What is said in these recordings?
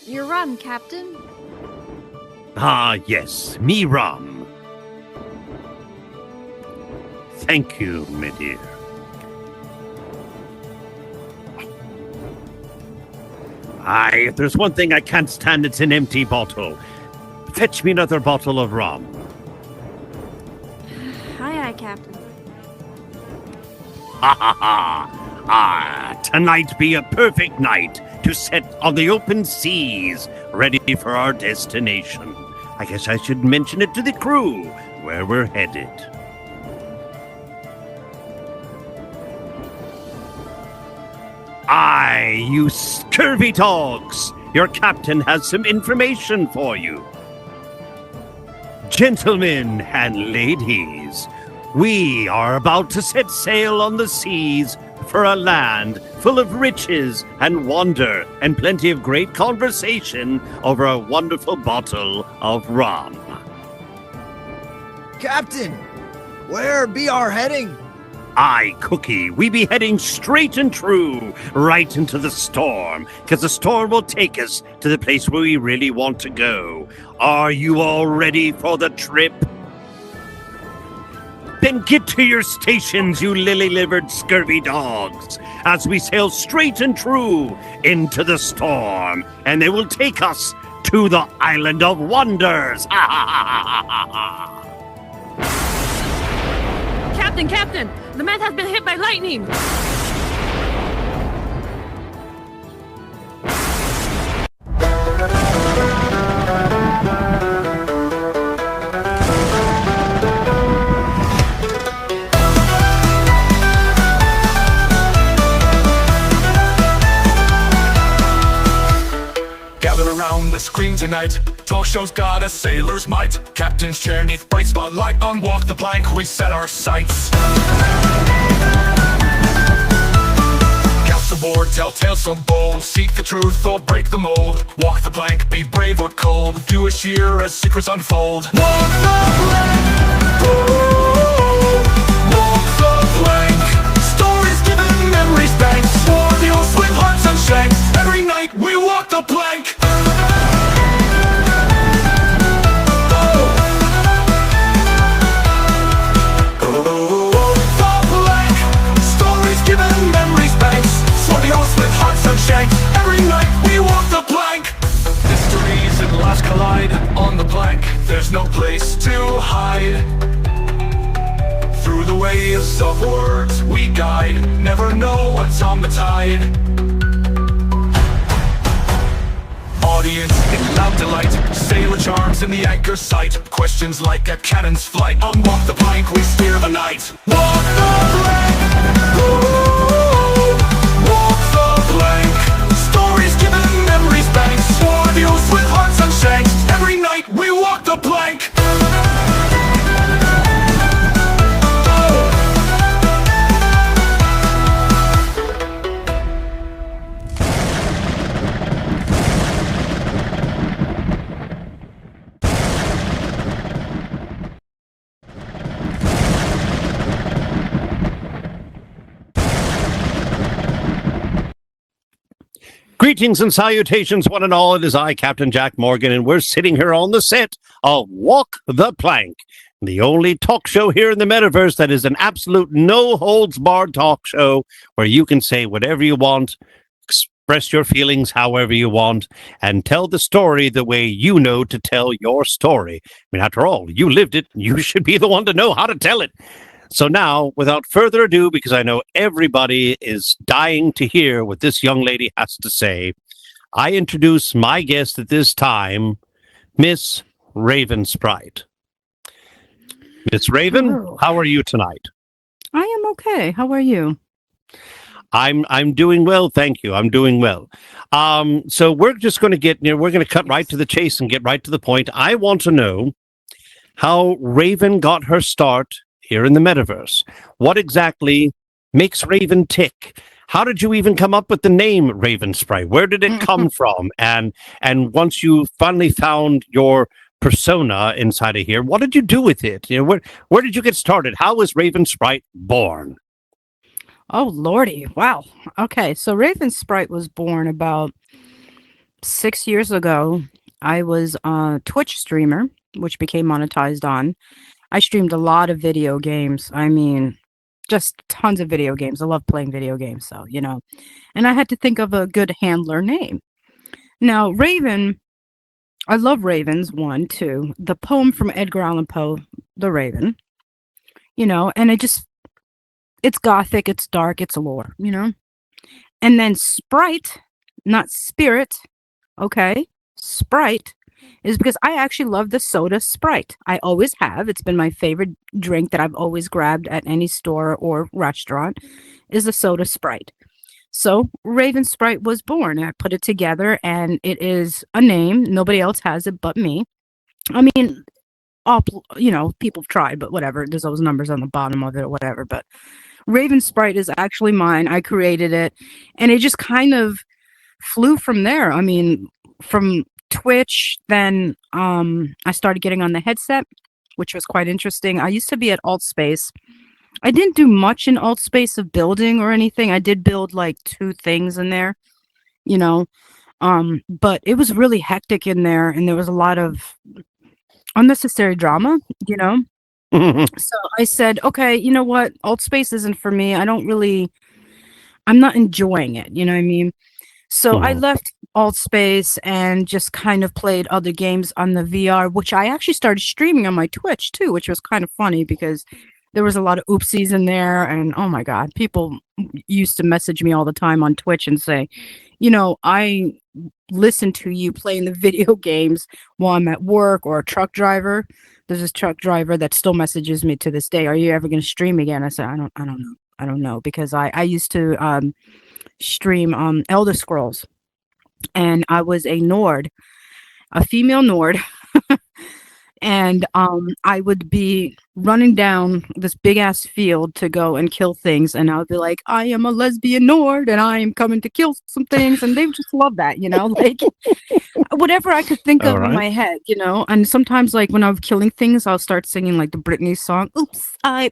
Your rum, Captain. Ah, yes, me rum. Thank you, my dear. Aye, if there's one thing I can't stand, it's an empty bottle. Fetch me another bottle of rum. Aye, Captain. Ha ha ha! Ah, tonight be a perfect night to set on the open seas, ready for our destination. I guess I should mention it to the crew, where we're headed. Aye, you scurvy dogs! Your captain has some information for you. Gentlemen and ladies, we are about to set sail on the seas for a land full of riches and wonder and plenty of great conversation over a wonderful bottle of rum. Captain, where be our heading? Aye, Cookie, we be heading straight and true right into the storm, because the storm will take us to the place where we really want to go. Are you all ready for the trip? Then get to your stations, you lily-livered scurvy dogs, as we sail straight and true into the storm, and they will take us to the Island of Wonders. Captain! The man has been hit by lightning! Gather around the screen tonight. Talk show's got a sailor's might. Captain's chair neath bright spotlight. On Walk the Plank we set our sights. Cast aboard, tell tales so bold. Seek the truth or break the mold. Walk the plank, be brave or cold. Do a sheer as secrets unfold. Walk the plank. Ooh, walk the plank. Stories given, memories banked. Swarthios with hearts and shanks. Every night we walk the plank. Every night we walk the plank. Mysteries at last collide. On the plank there's no place to hide. Through the waves of words we guide. Never know what's on the tide. Audience in loud delight. Sailor charms in the anchor's sight. Questions like a cannon's flight. On Walk the Plank we steer the night. Walk the plank. Ooh, walk the plank. Stories given, memories banked. Swarthios with hearts and shanks. Every night we walk the plank. Greetings and salutations, one and all. It is I, Captain Jack Morgan, and we're sitting here on the set of Walk the Plank, the only talk show here in the metaverse that is an absolute no-holds-barred talk show where you can say whatever you want, express your feelings however you want, and tell the story the way you know to tell your story. I mean, after all, you lived it. You should be the one to know how to tell it. So now, without further ado, because I know everybody is dying to hear what this young lady has to say, I introduce my guest at this time, Miss Raven Sprite. Miss Raven, Hello. How are you tonight? I am okay. How are you? I'm doing well, thank you. I'm doing well. So we're just going to we're going to cut right to the chase and get right to the point. I want to know how Raven got her start here in the metaverse. What exactly makes Raven tick? How did you even come up with the name Raven Sprite? Where did it come from? And once you finally found your persona inside of here, what did you do with it? You know, where did you get started? How was Raven Sprite born? Oh, Lordy. Wow. Okay. So Raven Sprite was born about 6 years ago, I was a Twitch streamer, which became monetized on. I streamed a lot of video games. I mean, just tons of video games. I love playing video games, so, and I had to think of a good handler name. Now, Raven, I love ravens, one, two. The poem from Edgar Allan Poe, The Raven, and it's gothic, it's dark, it's lore, And then Sprite, not spirit, okay? Sprite is because I actually love the soda Sprite. I always have. It's been my favorite drink that I've always grabbed at any store or restaurant is the soda Sprite. So Raven Sprite was born. I put it together and it is a name. Nobody else has it but me. I mean, people have tried, but whatever. There's those numbers on the bottom of it or whatever. But Raven Sprite is actually mine. I created it and it just kind of flew from there. I mean, from Twitch, then I started getting on the headset, which was quite interesting. I used to be at Altspace. I didn't do much in Altspace of building or anything. I did build like 2 things in there, but it was really hectic in there and there was a lot of unnecessary drama, So I said, okay, you know what? Altspace isn't for me. I'm not enjoying it. You know what I mean? So I left Altspace and just kind of played other games on the VR, which I actually started streaming on my Twitch too, which was kind of funny because there was a lot of oopsies in there. And oh my God, people used to message me all the time on Twitch and say, I listen to you playing the video games while I'm at work or a truck driver. There's this truck driver that still messages me to this day. Are you ever going to stream again? I said, I don't know because I used to stream Elder Scrolls and I was a Nord, a female Nord. And I would be running down this big ass field to go and kill things, and I would be like, "I am a lesbian Nord, and I am coming to kill some things," and they would just love that, like whatever I could think of in my head, And sometimes, like when I'm killing things, I'll start singing like the Britney song. Oops, I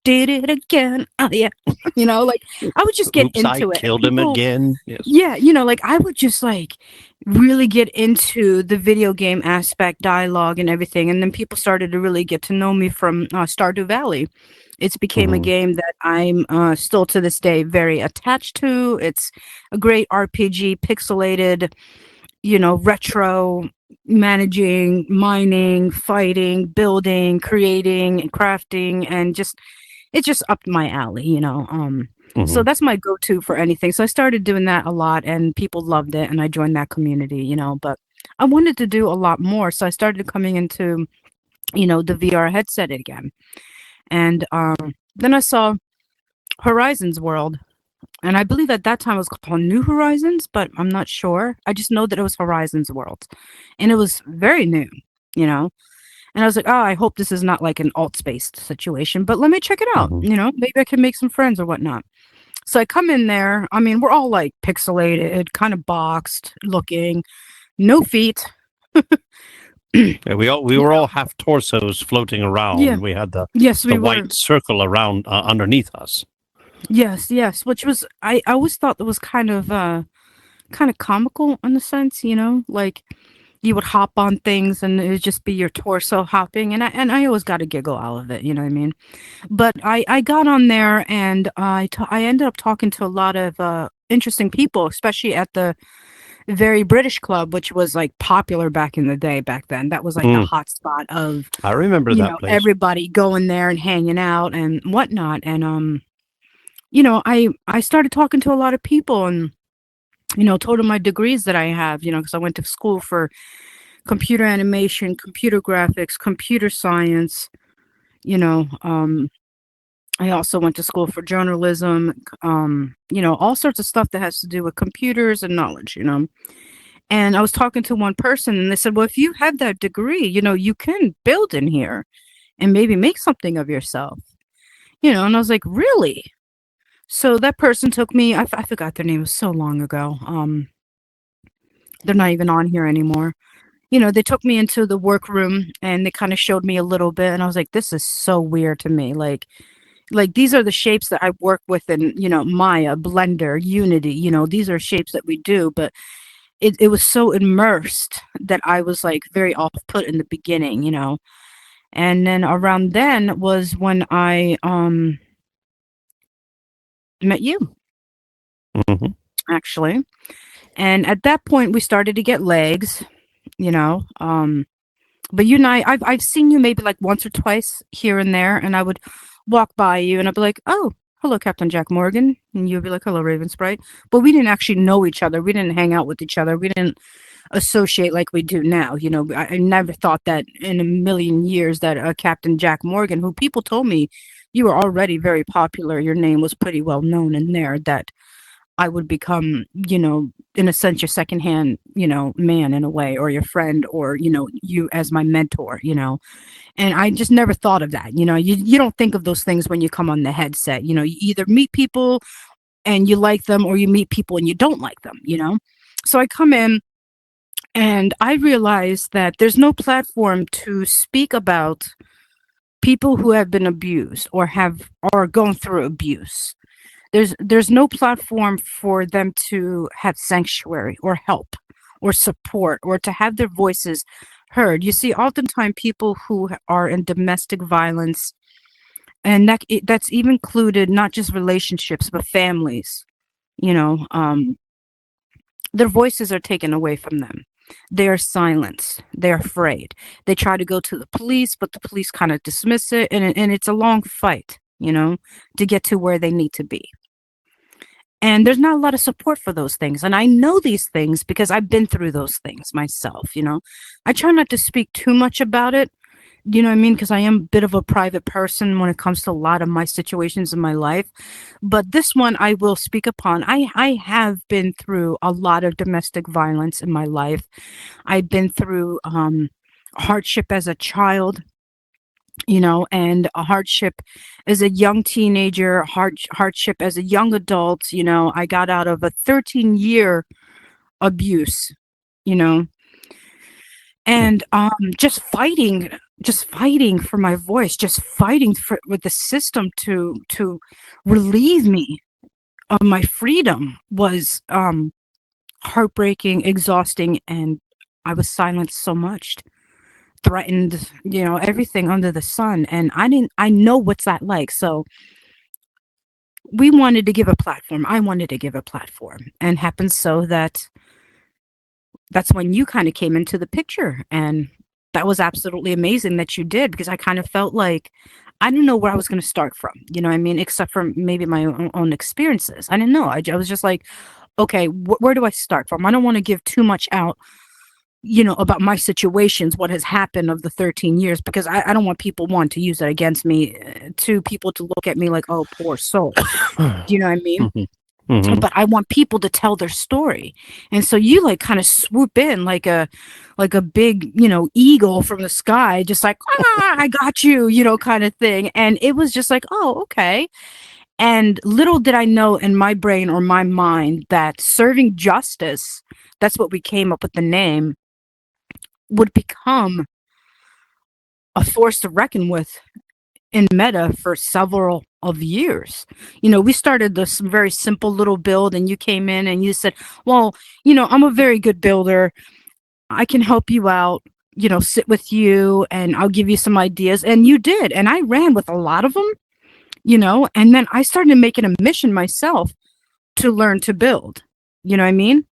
did it again. Oh yeah, like I would just get into it. Killed him again. Yes. Yeah, like I would just like really get into the video game aspect, dialogue, and everything, and then people started to really get to know me from Stardew Valley. It's became a game that I'm still to this day very attached to. It's a great RPG, pixelated, retro. Managing, mining, fighting, building, creating, and crafting, and it's just up my alley, So that's my go-to for anything. So I started doing that a lot and people loved it and I joined that community, but I wanted to do a lot more. So I started coming into, the VR headset again. And then I saw Horizons World. And I believe at that time it was called New Horizons, but I'm not sure. I just know that it was Horizons World. And it was very new, And I was like, oh, I hope this is not like an Altspace situation, but let me check it out. Maybe I can make some friends or whatnot. So I come in there. I mean, we're all like pixelated, kind of boxed looking, no feet. Yeah, we were all half torsos floating around. Yeah. We had the we white were. circle around underneath us. Yes, which was I always thought that was kind of comical in a sense, like you would hop on things and it would just be your torso hopping, and I always got a giggle out of it, you know what I mean? But I got on there and I ended up talking to a lot of interesting people, especially at the Very British Club, which was like popular back in the day. Back then, that was like the hot spot of I remember that place. Everybody going there and hanging out and whatnot, and I started talking to a lot of people and, told them my degrees that I have, because I went to school for computer animation, computer graphics, computer science, I also went to school for journalism, all sorts of stuff that has to do with computers and knowledge, And I was talking to one person and they said, well, if you had that degree, you can build in here and maybe make something of yourself, and I was like, really? So that person took me, I forgot their name, it was so long ago. They're not even on here anymore. They took me into the workroom and they kind of showed me a little bit. And I was like, this is so weird to me. Like these are the shapes that I work with in, Maya, Blender, Unity, these are shapes that we do. But it was so immersed that I was like very off put in the beginning, and then around then was when I met you, Hmm. actually. And at that point we started to get legs, but you and I've seen you maybe like once or twice here and there, and I would walk by you and I'd be like, oh, hello, Captain Jack Morgan. And you'd be like, hello, Raven Sprite. But we didn't actually know each other. We didn't hang out with each other. We didn't associate like we do now. I never thought that in a million years that Captain Jack Morgan, who people told me you were already very popular, your name was pretty well known in there, that I would become, in a sense, your secondhand, man in a way, or your friend, or, you as my mentor, And I just never thought of that. You don't think of those things when you come on the headset. You either meet people and you like them, or you meet people and you don't like them, So I come in and I realize that there's no platform to speak about people who have been abused or are going through abuse. There's no platform for them to have sanctuary or help or support or to have their voices heard. You see, oftentimes people who are in domestic violence, and that's even included not just relationships but families, their voices are taken away from them. They are silenced. They're afraid. They try to go to the police, but the police kind of dismiss it, and it's a long fight, to get to where they need to be. And there's not a lot of support for those things. And I know these things because I've been through those things myself, I try not to speak too much about it, you know what I mean? Because I am a bit of a private person when it comes to a lot of my situations in my life. But this one I will speak upon. I have been through a lot of domestic violence in my life. I've been through hardship as a child, and a hardship as a young teenager, hardship as a young adult. I got out of a 13-year abuse, and just fighting for my voice, just fighting with the system to relieve me of my freedom was heartbreaking, exhausting, and I was silenced so much, threatened, everything under the sun. And I know what's that like. So we wanted to give a platform. I wanted to give a platform, and happens so that's when you kind of came into the picture. And that was absolutely amazing that you did, because I kind of felt like I didn't know where I was going to start from, except for maybe my own experiences. I didn't know. I was just like, okay, where do I start from? I don't want to give too much out, about my situations, what has happened of the 13 years, because I don't want people, one, to use that against me, two, people to look at me like, oh, poor soul. Do you know what I mean? Mm-hmm. But I want people to tell their story. And so you like kind of swoop in like a big, eagle from the sky, just like, I got you, kind of thing. And it was just like, oh, okay. And little did I know in my brain or my mind that serving justice, that's what we came up with the name, would become a force to reckon with in Meta for several of years. We started this very simple little build, and you came in and you said, well, I'm a very good builder. I can help you out, sit with you and I'll give you some ideas. And you did. And I ran with a lot of them, and then I started making a mission myself to learn to build. You know what I mean?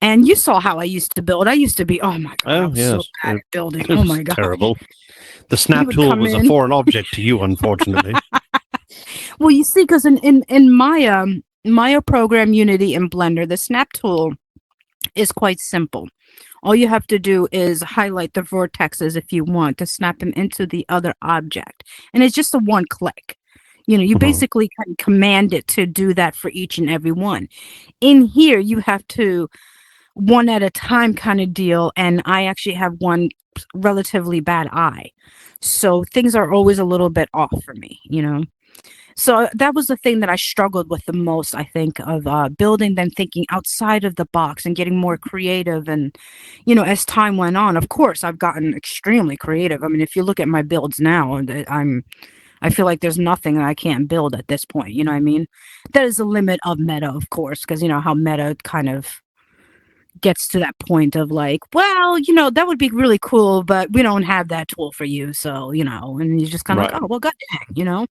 And you saw how I used to build. I used to be, oh my God, I was so bad at building. Oh my God. Terrible. The snap tool was a foreign object to you, unfortunately. Well, you see, because in Maya program, Unity, and Blender, the snap tool is quite simple. All you have to do is highlight the vertexes if you want to snap them into the other object. And it's just a one click. You basically can command it to do that for each and every one. In here, you have to one at a time kind of deal. And I actually have one relatively bad eye. So things are always a little bit off for me, So that was the thing that I struggled with the most, I think, of building, then thinking outside of the box and getting more creative. And, as time went on, of course, I've gotten extremely creative. I mean, if you look at my builds now, I feel like there's nothing that I can't build at this point. You know what I mean? That is the limit of Meta, of course, because how Meta kind of gets to that point of like, well, that would be really cool, but we don't have that tool for you. So, and you're just kind of Right. like, oh, well, god dang.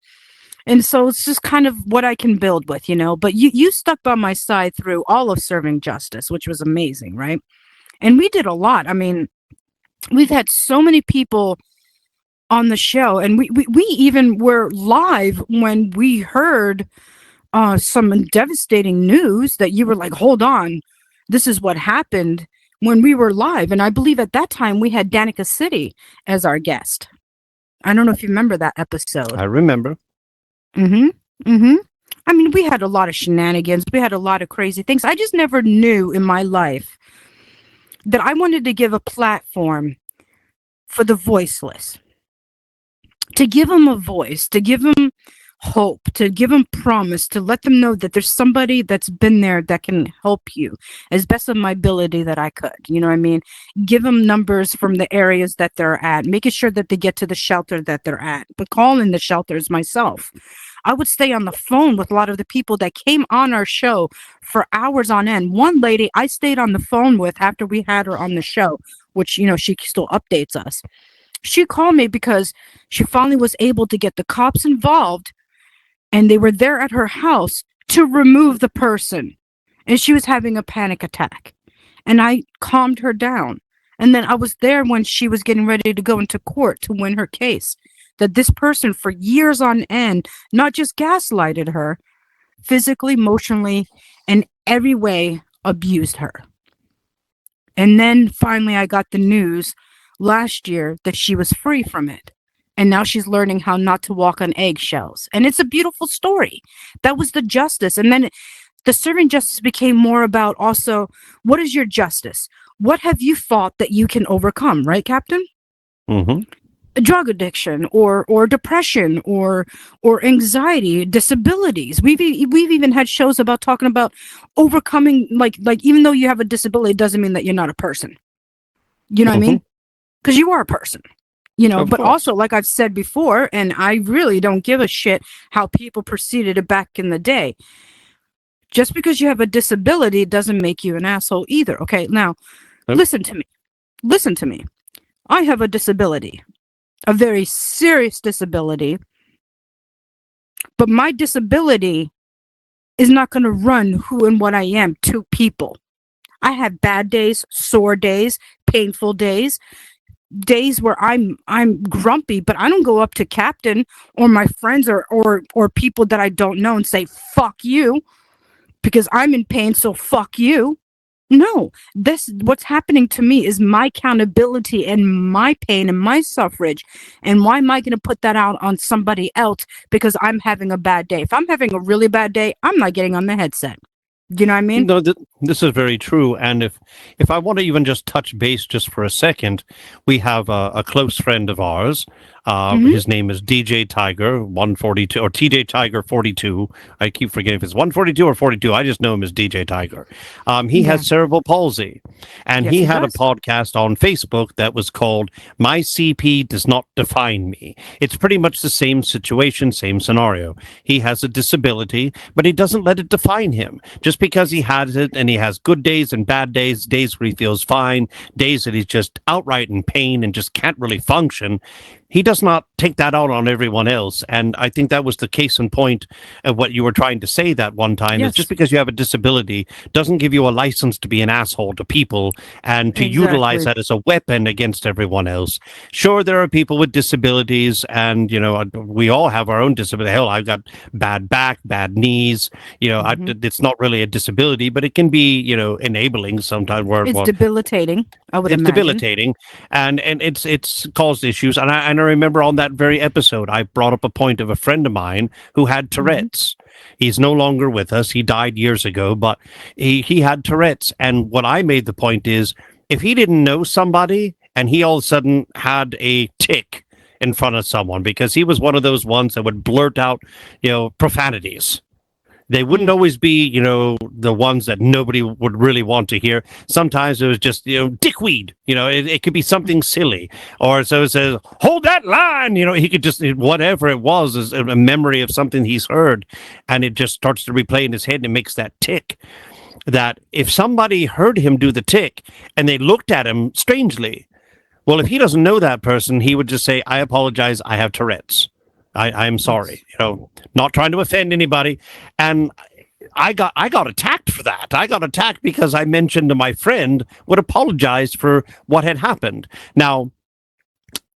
And so it's just kind of what I can build with, but you stuck by my side through all of Serving Justice, which was amazing. Right. And we did a lot. I mean, we've had so many people on the show, and we even were live when we heard some devastating news that you were like, hold on, this is what happened when we were live. And I believe at that time we had Danica City as our guest. I don't know if you remember that episode. I remember. I mean, we had a lot of shenanigans. We had a lot of crazy things. I just never knew in my life that I wanted to give a platform for the voiceless, to give them a voice, to give them hope, to give them promise, to let them know that there's somebody that's been there that can help you as best of my ability that I could. You know what I mean? Give them numbers from the areas that they're at, making sure that they get to the shelter that they're at. But calling the shelters myself, I would stay on the phone with a lot of the people that came on our show for hours on end. One lady I stayed on the phone with after we had her on the show, which, she still updates us. She called me because she finally was able to get the cops involved, and they were there at her house to remove the person. And she was having a panic attack. And I calmed her down. And then I was there when she was getting ready to go into court to win her case. That this person for years on end, not just gaslighted her, physically, emotionally, and every way abused her. And then finally I got the news last year that she was free from it. And now she's learning how not to walk on eggshells. And it's a beautiful story. That was the justice. And then the Serving Justice became more about also, what is your justice? What have you fought that you can overcome, right, Captain? Mm-hmm. Drug addiction or depression or anxiety, disabilities. We've even had shows about talking about overcoming, like even though you have a disability, it doesn't mean that you're not a person. You know what I mean? Because you are a person. Of but course. also, like I've said before, and I really don't give a shit how people perceived it back in the day. Just because you have a disability doesn't make you an asshole either. Okay, now, listen to me. Listen to me. I have a disability, a very serious disability, but my disability is not going to run who and what I am to people. I have bad days, sore days, painful days where I'm grumpy, but I don't go up to Captain or my friends or people that I don't know and say, fuck you, because I'm in pain, so fuck you. No, what's happening to me is my accountability and my pain and my suffrage. And why am I going to put that out on somebody else because I'm having a bad day? If I'm having a really bad day, I'm not getting on the headset. You know what I mean? No, this is very true. And if I want to even just touch base just for a second, we have a close friend of ours. His name is DJ Tiger 142 or TJ Tiger 42. I keep forgetting if it's 142 or 42. I just know him as DJ Tiger. He has cerebral palsy, and Yes, he he had does. a podcast on Facebook that was called "My CP Does Not Define Me." It's pretty much the same situation, same scenario. He has a disability, but he doesn't let it define him. Just because he has it, and he has good days and bad days, days where he feels fine, days that he's just outright in pain and just can't really function. He does not take that out on everyone else. And I think that was the case in point of what you were trying to say that one time. Yes. Is just because you have a disability doesn't give you a license to be an asshole to people and to utilize that as a weapon against everyone else. Sure, there are people with disabilities, and, we all have our own disability. Hell, I've got bad back, bad knees. It's not really a disability, but it can be, enabling sometimes. It's debilitating. I would It's imagine. debilitating, and it's caused issues. And I remember on that very episode, I brought up a point of a friend of mine who had Tourette's. He's no longer with us. He died years ago, but he had Tourette's. And what I made the point is, if he didn't know somebody and he all of a sudden had a tick in front of someone, because he was one of those ones that would blurt out, profanities. They wouldn't always be, the ones that nobody would really want to hear. Sometimes it was just, dickweed. It could be something silly. Or so it says, hold that line. He could just, whatever it was, is a memory of something he's heard. And it just starts to replay in his head and it makes that tick. that if somebody heard him do the tick and they looked at him strangely, well, if he doesn't know that person, he would just say, I apologize, I have Tourette's. I'm sorry, not trying to offend anybody. And I got attacked for that. I got attacked because I mentioned to my friend would apologize for what had happened. Now,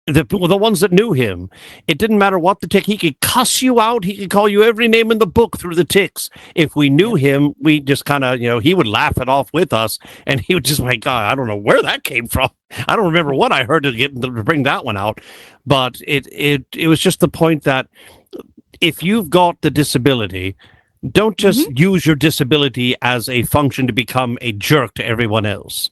the ones that knew him, it didn't matter what the tick. He could cuss you out. He could call you every name in the book through the ticks. If we knew him, we just kind of, he would laugh it off with us, and he would just like, God, I don't know where that came from. I don't remember what I heard to bring that one out. But it was just the point that if you've got the disability, don't just use your disability as a function to become a jerk to everyone else.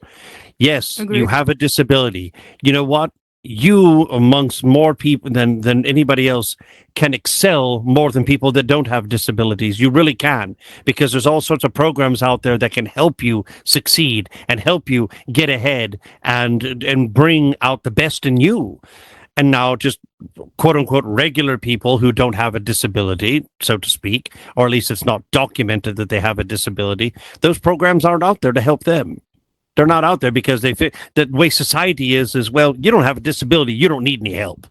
Yes, Agreed. You have a disability. You know what? You, amongst more people than anybody else, can excel more than people that don't have disabilities. You really can, because there's all sorts of programs out there that can help you succeed and help you get ahead and bring out the best in you. And now just quote unquote regular people who don't have a disability, so to speak, or at least it's not documented that they have a disability, those programs aren't out there to help them. They're not out there because they fit the way society is, well, you don't have a disability, you don't need any help.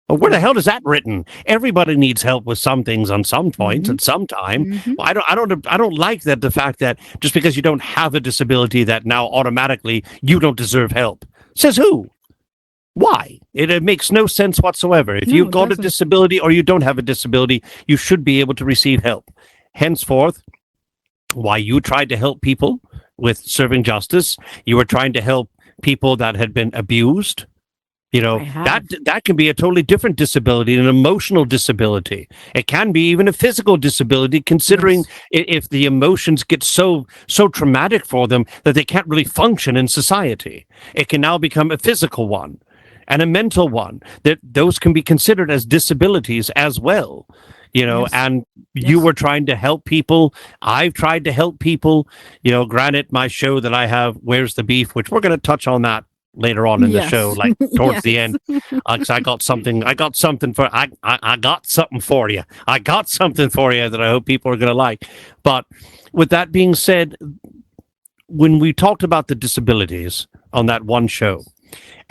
Well, where the hell is that written? Everybody needs help with some things on some points at some time. Well, I don't like that, the fact that just because you don't have a disability that now automatically you don't deserve help. Says who? Why? It makes no sense whatsoever. If you've got a disability or you don't have a disability, you should be able to receive help. Henceforth, why you tried to help people with serving justice, you were trying to help people that had been abused. That can be a totally different disability, an emotional disability. It can be even a physical disability, considering if the emotions get so traumatic for them that they can't really function in society. It can now become a physical one and a mental one. Those can be considered as disabilities as well. And you were trying to help people. I've tried to help people. Granted, my show that I have, Where's the Beef, which we're going to touch on that later on in the show, like towards the end. 'Cause I got something for you. I got something for you that I hope people are going to like. But with that being said, when we talked about the disabilities on that one show,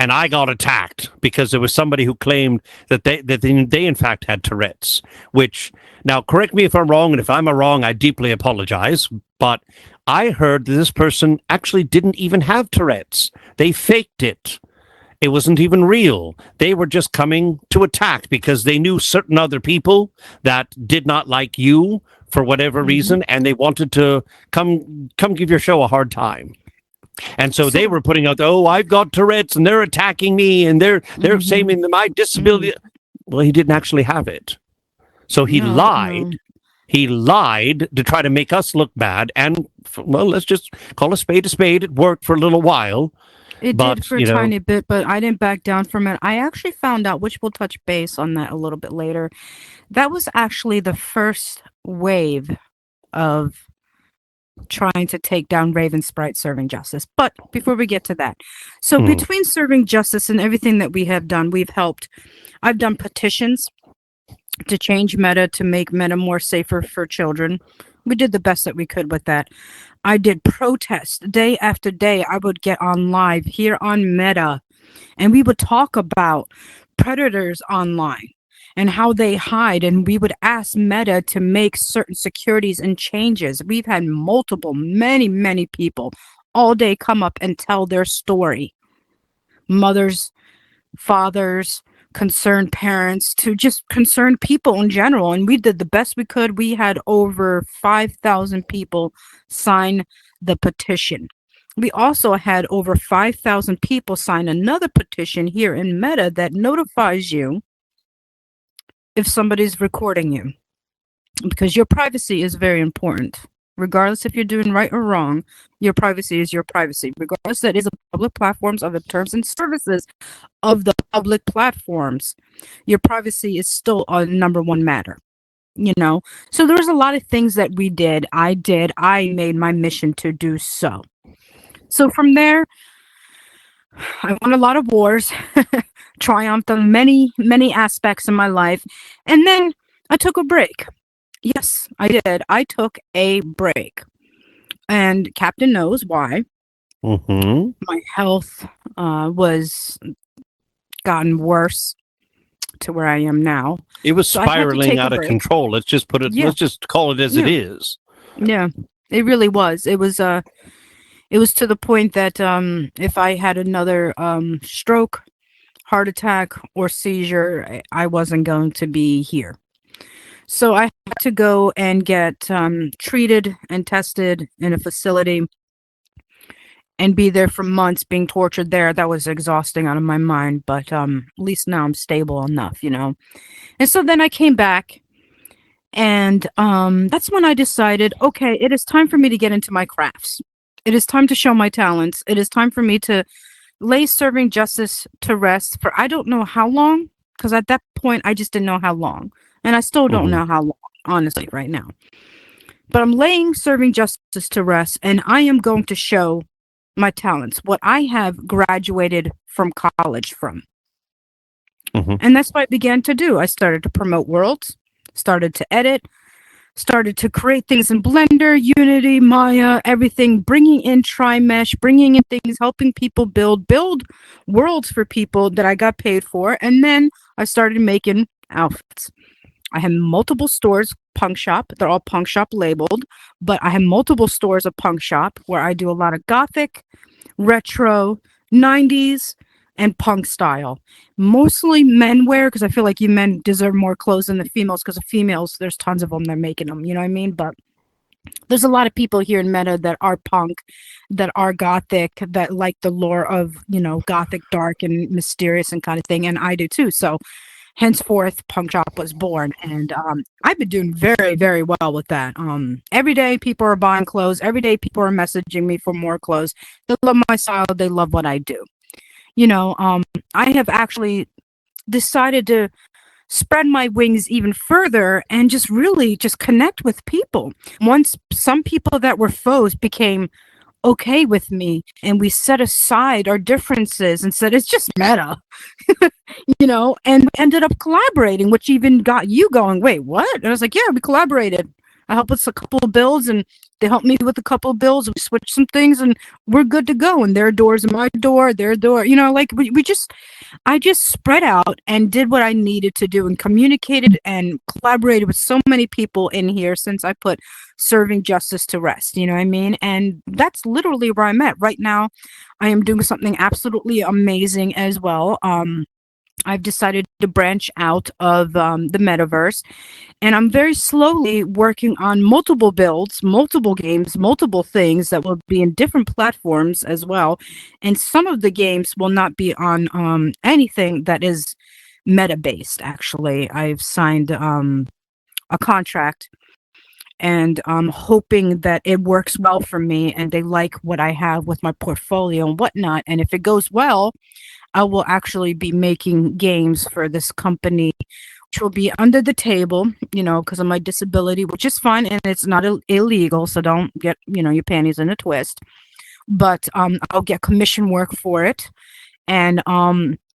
and I got attacked because there was somebody who claimed that they in fact had Tourette's, which, now correct me if I'm wrong, and if I'm wrong, I deeply apologize, but I heard that this person actually didn't even have Tourette's. They faked it. It wasn't even real. They were just coming to attack because they knew certain other people that did not like you for whatever reason, and they wanted to come give your show a hard time. And so they were putting out, I've got Tourette's and they're attacking me and they're saying that my disability. Well, he didn't actually have it. So he lied. No. He lied to try to make us look bad. And, let's just call a spade a spade. It worked for a little while. It did for a tiny bit, but I didn't back down from it. I actually found out, which we'll touch base on that a little bit later, that was actually the first wave of trying to take down Raven Sprite serving justice. But before we get to that, so between serving justice and everything that we have done, I've done petitions to change Meta, to make Meta more safer for children. We did the best that we could with that. I did protests day after day. I would get on live here on Meta, and we would talk about predators online and how they hide, and we would ask Meta to make certain securities and changes. We've had many people all day come up and tell their story. Mothers, fathers, concerned parents, to just concerned people in general, and we did the best we could. We had over 5,000 people sign the petition. We also had over 5,000 people sign another petition here in Meta that notifies you if somebody's recording you, because your privacy is very important. Regardless if you're doing right or wrong, your privacy is your privacy. Regardless, that is the public platforms of the terms and services of the public platforms. Your privacy is still a number one matter. So there's a lot of things that we did. I made my mission to do so. So from there, I won a lot of wars, triumphed on many aspects of my life, and then I took a break. Yes, I did. I took a break. and Captain knows why. Mm-hmm. My health was gotten worse to where I am now. It was So I had to spiraling take a out of break. control. Let's just put it. Yeah. Let's just call it as it is. Yeah, it really was. It was to the point that if I had another stroke, heart attack, or seizure, I wasn't going to be here. So I had to go and get treated and tested in a facility and be there for months being tortured there. That was exhausting out of my mind, but at least now I'm stable enough, you know. And so then I came back, and that's when I decided, okay, it is time for me to get into my crafts. It is time to show my talents. It is time for me to lay serving justice to rest for I don't know how long, because at that point I just didn't know how long. And I still don't know how long, honestly, right now. But I'm laying serving justice to rest, and I am going to show my talents, what I have graduated from college from. And that's what I began to do. I started to promote worlds, started to edit, started to create things in Blender, Unity, Maya, everything, bringing in Trimesh, bringing in things, helping people build worlds for people that I got paid for. And then I started making outfits. I have multiple stores, Punk Shop. They're all Punk Shop labeled, but I have multiple stores of Punk Shop where I do a lot of gothic, retro, 90s, and punk style. Mostly men wear, because I feel like you men deserve more clothes than the females, because the females, there's tons of them, they're making them, you know what I mean? But there's a lot of people here in Meta that are punk, that are gothic, that like the lore of, you know, gothic, dark, and mysterious and kind of thing, and I do too. So henceforth, Punk Shop was born, and I've been doing very, very well with that. Every day people are buying clothes. Every day people are messaging me for more clothes. They love my style. They love what I do. You know, I have actually decided to spread my wings even further and just really just connect with people. Once some people that were foes became okay with me, and we set aside our differences and said it's just meta, you know, and ended up collaborating, which even got you going, wait, what? And I was like, yeah, we collaborated. I helped with a couple of builds, and they helped me with a couple of builds. We switched some things, and we're good to go. And their doors and my door, their door, you know, like I just spread out and did what I needed to do and communicated and collaborated with so many people in here since I put serving justice to rest, you know what I mean? And that's literally where I'm at right now. I am doing something absolutely amazing as well. I've decided to branch out of the metaverse, and I'm very slowly working on multiple builds, multiple games, multiple things that will be in different platforms as well. And some of the games will not be on anything that is meta-based, actually. I've signed a contract, and I'm hoping that it works well for me and they like what I have with my portfolio and whatnot. And if it goes well, I will actually be making games for this company, which will be under the table, you know, because of my disability, which is fine, and it's not illegal, so don't get, you know, your panties in a twist. But I'll get commission work for it, and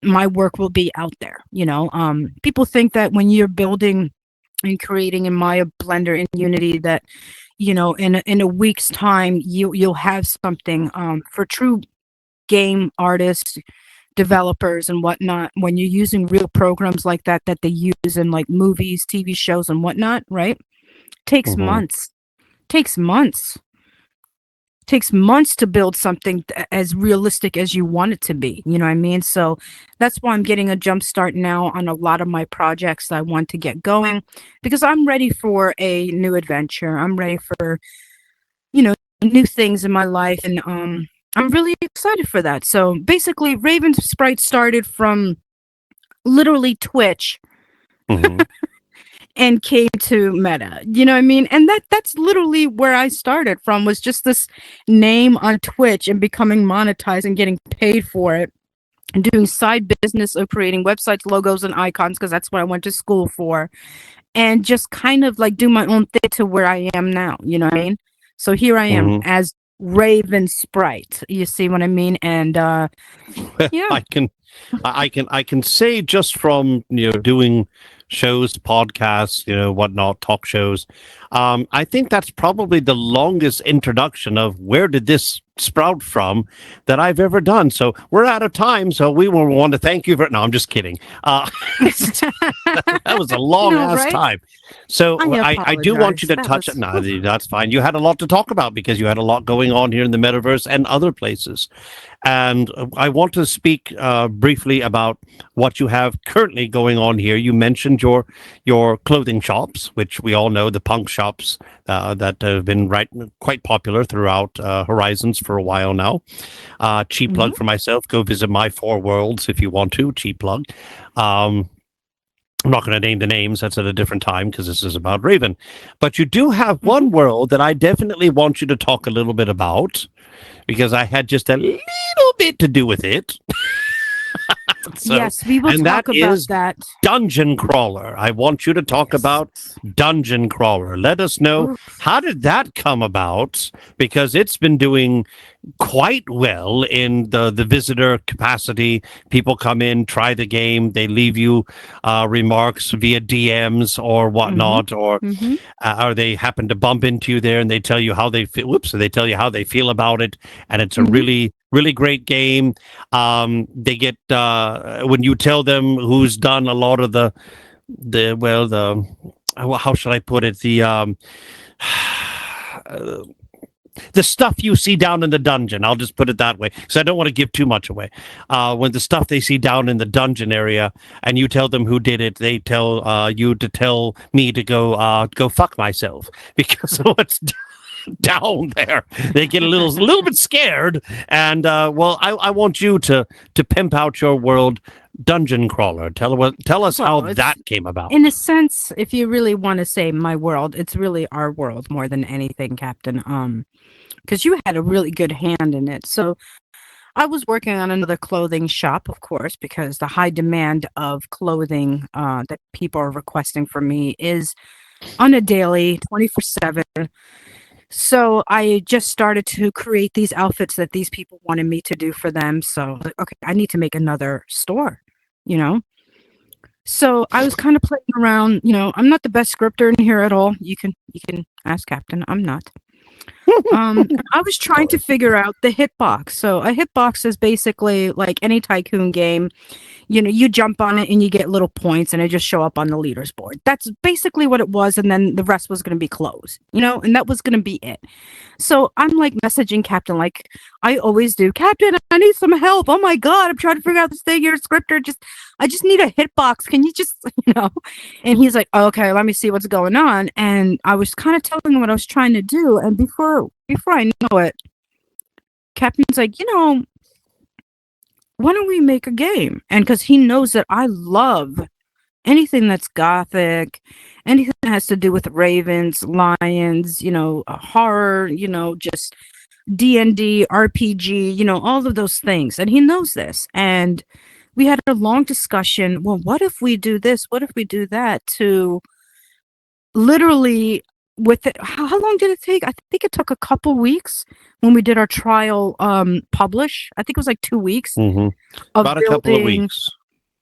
my work will be out there, you know. People think that when you're building and creating in Maya, Blender, and Unity, that, you know, in a week's time, you'll have something for true game artists, developers and whatnot. When you're using real programs like that they use in like movies, TV shows and whatnot, right? Takes months to build something as realistic as you want it to be, you know what I mean? So that's why I'm getting a jump start now on a lot of my projects that I want to get going, because I'm ready for a new adventure. I'm ready for, you know, new things in my life, and I'm really excited for that. So basically, Raven Sprite started from literally Twitch and came to Meta. You know what I mean? And that's literally where I started from, was just this name on Twitch and becoming monetized and getting paid for it, and doing side business of creating websites, logos, and icons, because that's what I went to school for, and just kind of like do my own thing to where I am now. You know what I mean? So here I am as Raven Sprite. You see what I mean? And yeah, I can say, just from, you know, doing shows, podcasts, you know, whatnot, talk shows, I think that's probably the longest introduction of where did this sprout from that I've ever done. So we're out of time. So we will want to thank you for. No, I'm just kidding. That was a long ass right? time. So I do want you to apologize. touch it. No, that's fine. You had a lot to talk about because you had a lot going on here in the metaverse and other places. And I want to speak briefly about what you have currently going on here. You mentioned your clothing shops, which we all know, the punk shops that have been quite popular throughout Horizons for a while now. Cheap plug for myself. Go visit my 4 worlds if you want to. Cheap plug. I'm not going to name the names. That's at a different time because this is about Raven. But you do have one world that I definitely want you to talk a little bit about because I had just a little bit to do with it. So, yes, we will and talk that about is that. Dungeon Crawler. I want you to talk about Dungeon Crawler. Let us know, how did that come about? Because it's been doing quite well in the visitor capacity. People come in, try the game, they leave you remarks via DMs or whatnot, or they happen to bump into you there and they tell you how they feel. Whoops! They tell you how they feel about it, and it's a really great game. They get when you tell them who's done a lot of the how should I put it, the stuff you see down in the dungeon. I'll just put it that way, because I don't want to give too much away. When the stuff they see down in the dungeon area, and you tell them who did it, they tell you to tell me to go fuck myself because of what's down there. They get a little bit scared, and I want you to pimp out your world, Dungeon Crawler. Tell us how that came about. In a sense, if you really want to say my world, it's really our world more than anything, Captain. Because you had a really good hand in it. So I was working on another clothing shop, of course, because the high demand of clothing that people are requesting from me is on a daily, 24/7. So I just started to create these outfits that these people wanted me to do for them. So, okay, I need to make another store, you know? So I was kind of playing around, I'm not the best scripter in here at all. You can ask Captain. I'm not. I was trying to figure out the hitbox. So a hitbox is basically like any tycoon game. You jump on it and you get little points and it just show up on the leaders board. That's basically what it was. And then the rest was going to be closed, and that was going to be it. So I'm like messaging Captain, like I always do. Captain, I need some help. Oh my God, I'm trying to figure out this thing. You're a scripter. I just need a hitbox. Can you just, And he's like, okay, let me see what's going on. And I was kind of telling him what I was trying to do. And before I know it, Captain's like, why don't we make a game? And because he knows that I love anything that's gothic, anything that has to do with ravens, lions, horror, just D&D, RPG, all of those things. And he knows this. And we had a long discussion. Well, what if we do this? What if we do that? To literally with it, how long did it take? I think it took a couple weeks when we did our trial publish. I think it was like 2 weeks. About a couple of weeks.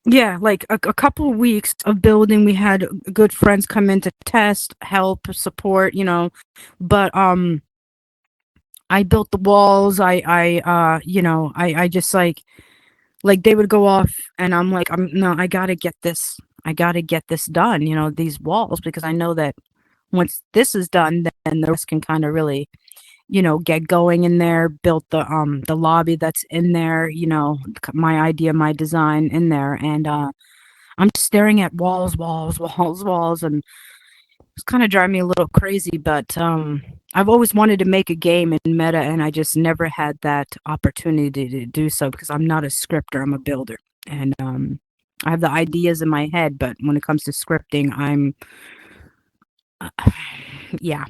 Yeah, like a couple of weeks of building. We had good friends come in to test, help, support, But I built the walls. I just like they would go off, and I'm like, I gotta get this. I gotta get this done. These walls, because I know that once this is done, then the rest can kind of really, get going in there. Built the lobby that's in there. My idea, my design in there, and I'm just staring at walls, and it's kind of driving me a little crazy. But I've always wanted to make a game in meta, and I just never had that opportunity to do so because I'm not a scripter. I'm a builder, and I have the ideas in my head, but when it comes to scripting, I'm yeah.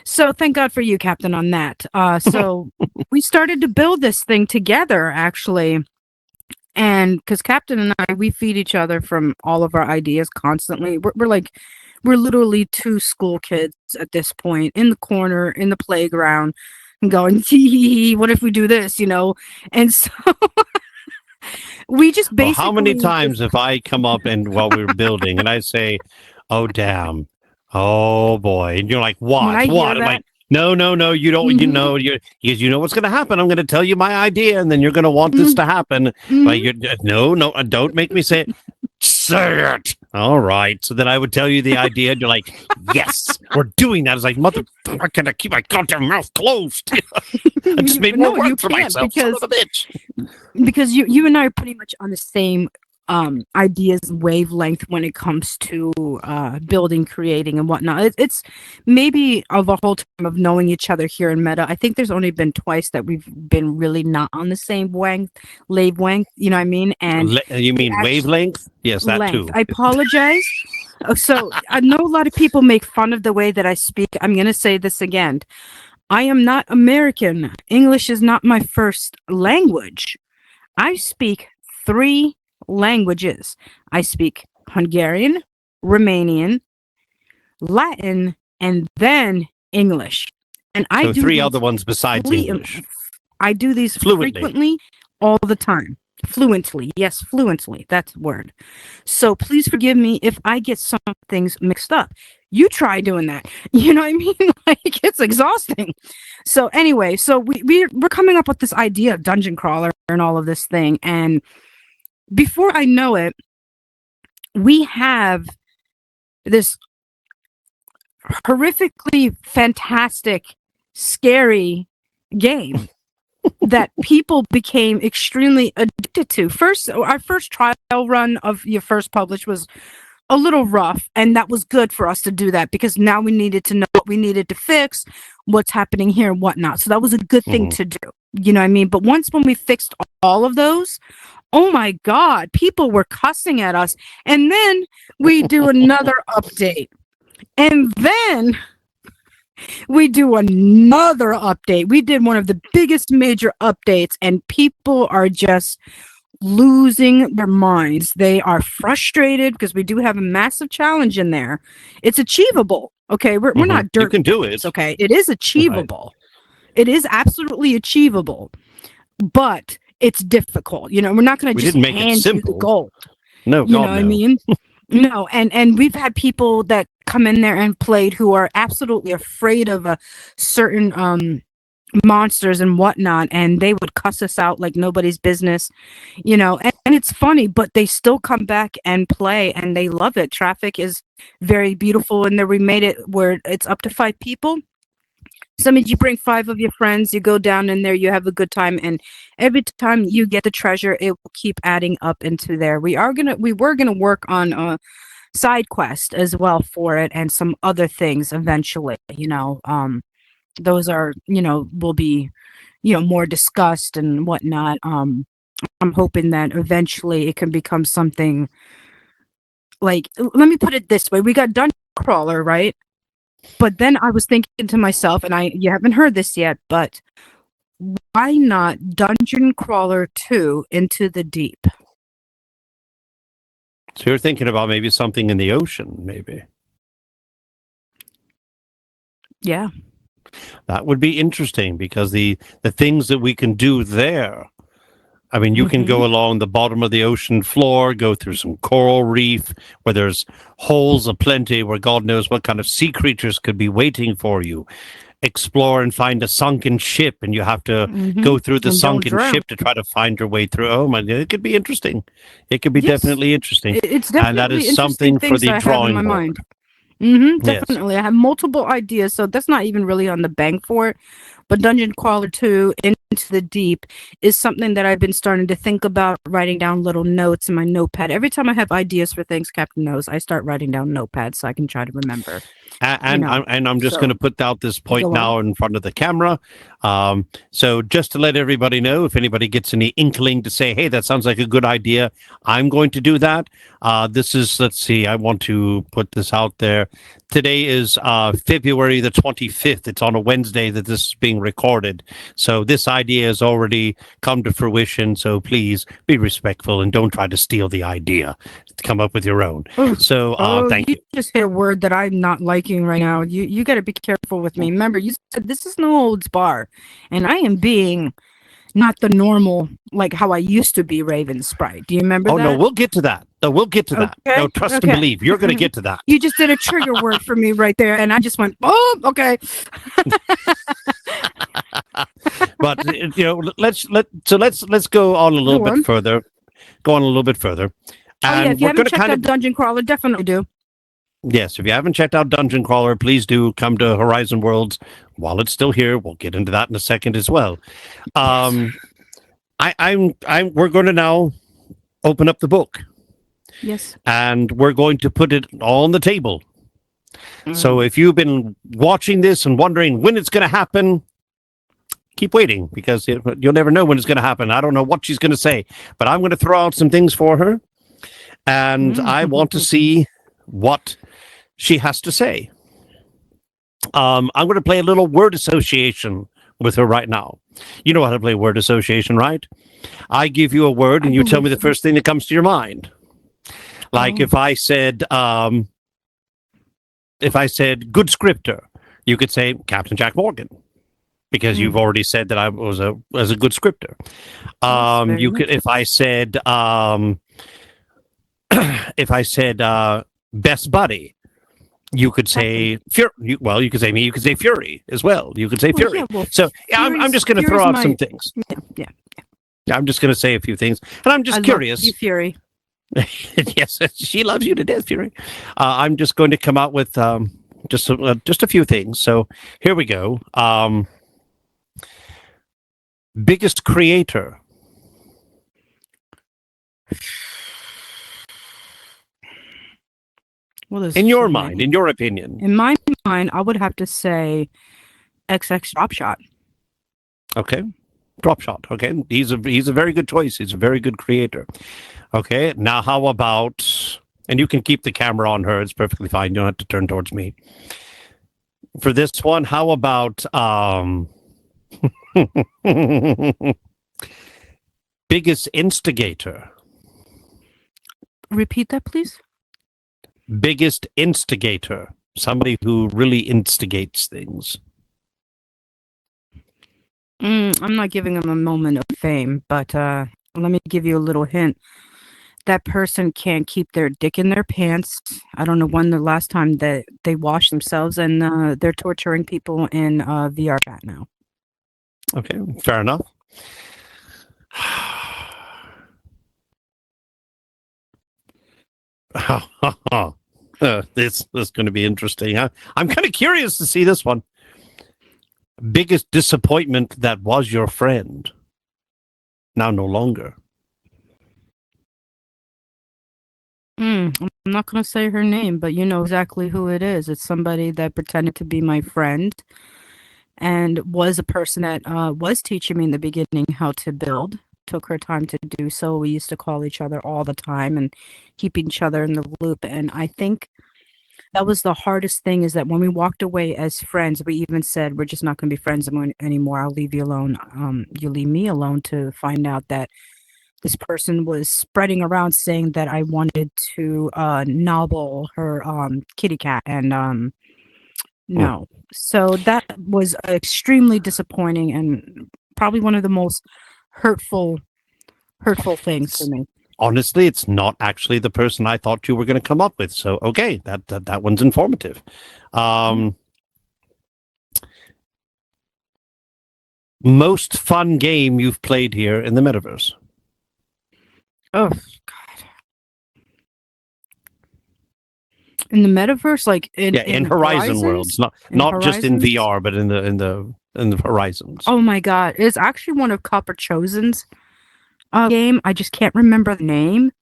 So thank God for you, Captain, on that. So we started to build this thing together, actually. And because Captain and I, we feed each other from all of our ideas constantly. We're literally 2 school kids at this point, in the corner, in the playground, and going, what if we do this, And so we just basically... Well, how many times have I come up and while we were building and I say, oh, damn, Oh boy. And you're like, When I what? hear What? I'm that- like, no, you don't, you Mhm. know, because you know what's going to happen. I'm going to tell you my idea and then you're going to want this to happen. Mhm. But you're, no, don't make me say it. Say it. All right. So then I would tell you the idea and you're like, yes, we're doing that. It's like, motherfucker, can I keep my goddamn mouth closed? I just made more No, you work for can't, myself. Son of a bitch. because you and I are pretty much on the same ideas and wavelength when it comes to building, creating, and whatnot. It's maybe of a whole time of knowing each other here in Meta. I think there's only been twice that we've been really not on the same wavelength. You know what I mean? And You mean actually- wavelength? Yes, that length. too. I apologize. So I know a lot of people make fun of the way that I speak. I'm going to say this again. I am not American. English is not my first language. I speak 3 languages. I speak Hungarian, Romanian, Latin, and then English. And I So do 3 these other ones besides fle- English. I do these Fluently. frequently all the time. Fluently. Yes, fluently. That's the word. So please forgive me if I get some things mixed up. You try doing that. You know what I mean? Like, it's exhausting. So anyway, so we're coming up with this idea of dungeon crawler and all of this thing. And before I know it, we have this horrifically fantastic, scary game that people became extremely addicted to. Our first trial run of your first publish was a little rough, and that was good for us to do that because now we needed to know what we needed to fix, what's happening here and whatnot. So that was a good thing to do. You know what I mean? But once when we fixed all of those, oh my God, people were cussing at us. And then we do another update. And then we do another update. We did one of the biggest major updates, and people are just losing their minds. They are frustrated because we do have a massive challenge in there. It's achievable. Okay. We're not dirt. You can do it. It's okay. It is achievable. It is absolutely achievable, but it's difficult. You know, we're not going to We just didn't make it hand you the simple. gold. No, You know God, what I no. mean? No, and we've had people that come in there and played who are absolutely afraid of a certain monsters and whatnot, and they would cuss us out like nobody's business, you know. And it's funny, but they still come back and play, and they love it. Traffic is very beautiful, and there we made it where it's up to 5 people. So I mean, you bring 5 of your friends, you go down in there, you have a good time, and every time you get the treasure, it will keep adding up into there. We were gonna work on a side quest as well for it, and some other things eventually. You know, those are, you know, will be, you know, more discussed and whatnot. I'm hoping that eventually it can become something like. Let me put it this way: we got Dungeon Crawler, right? But then I was thinking to myself, and you haven't heard this yet, but why not Dungeon Crawler 2 Into the Deep? So you're thinking about maybe something in the ocean, maybe. Yeah. That would be interesting because the things that we can do there. I mean, you can go along the bottom of the ocean floor, go through some coral reef where there's holes aplenty where God knows what kind of sea creatures could be waiting for you. Explore and find a sunken ship, and you have to go through the And don't sunken drown. ship to try to find your way through. Oh my, it could be interesting. It could be Yes. definitely interesting. It's And that definitely is something interesting for things the that I have in drawing my board. mind. Yes. Definitely. I have multiple ideas, so that's not even really on the bank for it. But Dungeon Crawler 2 Into the Deep is something that I've been starting to think about, writing down little notes in my notepad. Every time I have ideas for things, Captain knows, I start writing down notepads so I can try to remember. And know, I'm just so- going to put out this point Go on. now in front of the camera. So just to let everybody know, if anybody gets any inkling to say, hey, that sounds like a good idea, I'm going to do that. This is, let's see, I want to put this out there. Today is February the 25th. It's on a Wednesday that this is being recorded. So this idea has already come to fruition. So please be respectful and don't try to steal the idea. Come up with your own. So thank you. Just hit a word that I'm not liking right now. You got to be careful with me. Remember, you said this is no holds bar, and I am being not the normal, like how I used to be Raven Sprite. Do you remember Oh that? no, we'll get to that. No, we'll get to that. Okay, No, trust okay. and believe. You're going to get to that. You just did a trigger word for me right there, and I just went, oh, okay. But let's go on a little Go bit on. further. Go on a little bit further. Oh, yeah, if you we're haven't going to checked kind out of Dungeon Crawler, definitely do. yes, if you haven't checked out Dungeon Crawler, please do come to Horizon Worlds while it's still here. We'll get into that in a second as well. We're going to now open up the book Yes. and we're going to put it on the table. So if you've been watching this and wondering when it's going to happen, keep waiting because you'll never know when it's going to happen. I don't know what she's going to say, but I'm going to throw out some things for her and I want to see what she has to say. I'm going to play a little word association with her right now. You know how to play word association, right? I give you a word and you tell me the first thing that comes to your mind. Like if I said good scripter, you could say Captain Jack Morgan because you've already said that I was a good scripter. very You could if I said best buddy, you could say Fury. You could say me. You could say Fury as well. You could say Well, Fury. yeah, well, So I'm just going to throw Fury's out some my- things. Yeah. I'm just going to say a few things, and I'm just I curious. love you, Fury. Yes, she loves you to death, Fury. I'm just going to come out with just a few things. So here we go. Biggest creator. Well, there's In your so mind, many. in your opinion. In my mind, I would have to say XX Drop Shot. Okay. Drop shot. Okay. He's a very good choice. He's a very good creator. Okay. Now how about and you can keep the camera on her, it's perfectly fine. You don't have to turn towards me. For this one, how about biggest instigator? Repeat that, please. Biggest instigator. Somebody who really instigates things. I'm not giving him a moment of fame, but let me give you a little hint. That person can't keep their dick in their pants. I don't know when the last time that they washed themselves, and they're torturing people in VR chat now. Okay, fair enough. This is going to be interesting. I'm kind of curious to see this one. Biggest disappointment that was your friend. Now no longer. I'm not going to say her name, but you know exactly who it is. It's somebody that pretended to be my friend and was a person that was teaching me in the beginning how to build. Took her time to do so. We used to call each other all the time and keep each other in the loop. And I think that was the hardest thing, is that when we walked away as friends, we even said, we're just not going to be friends anymore. I'll leave you alone. You leave me alone, to find out that this person was spreading around saying that I wanted to nobble her kitty cat. And no. So that was extremely disappointing and probably one of the most hurtful things for me. Honestly, it's not actually the person I thought you were going to come up with. So, okay, that one's informative. Most fun game you've played here in the metaverse? Oh God! In the metaverse, like in Horizon Worlds, not just in Horizons? VR, but in the Horizons. Oh my God! It's actually one of Copper Chosen's game. I just can't remember the name.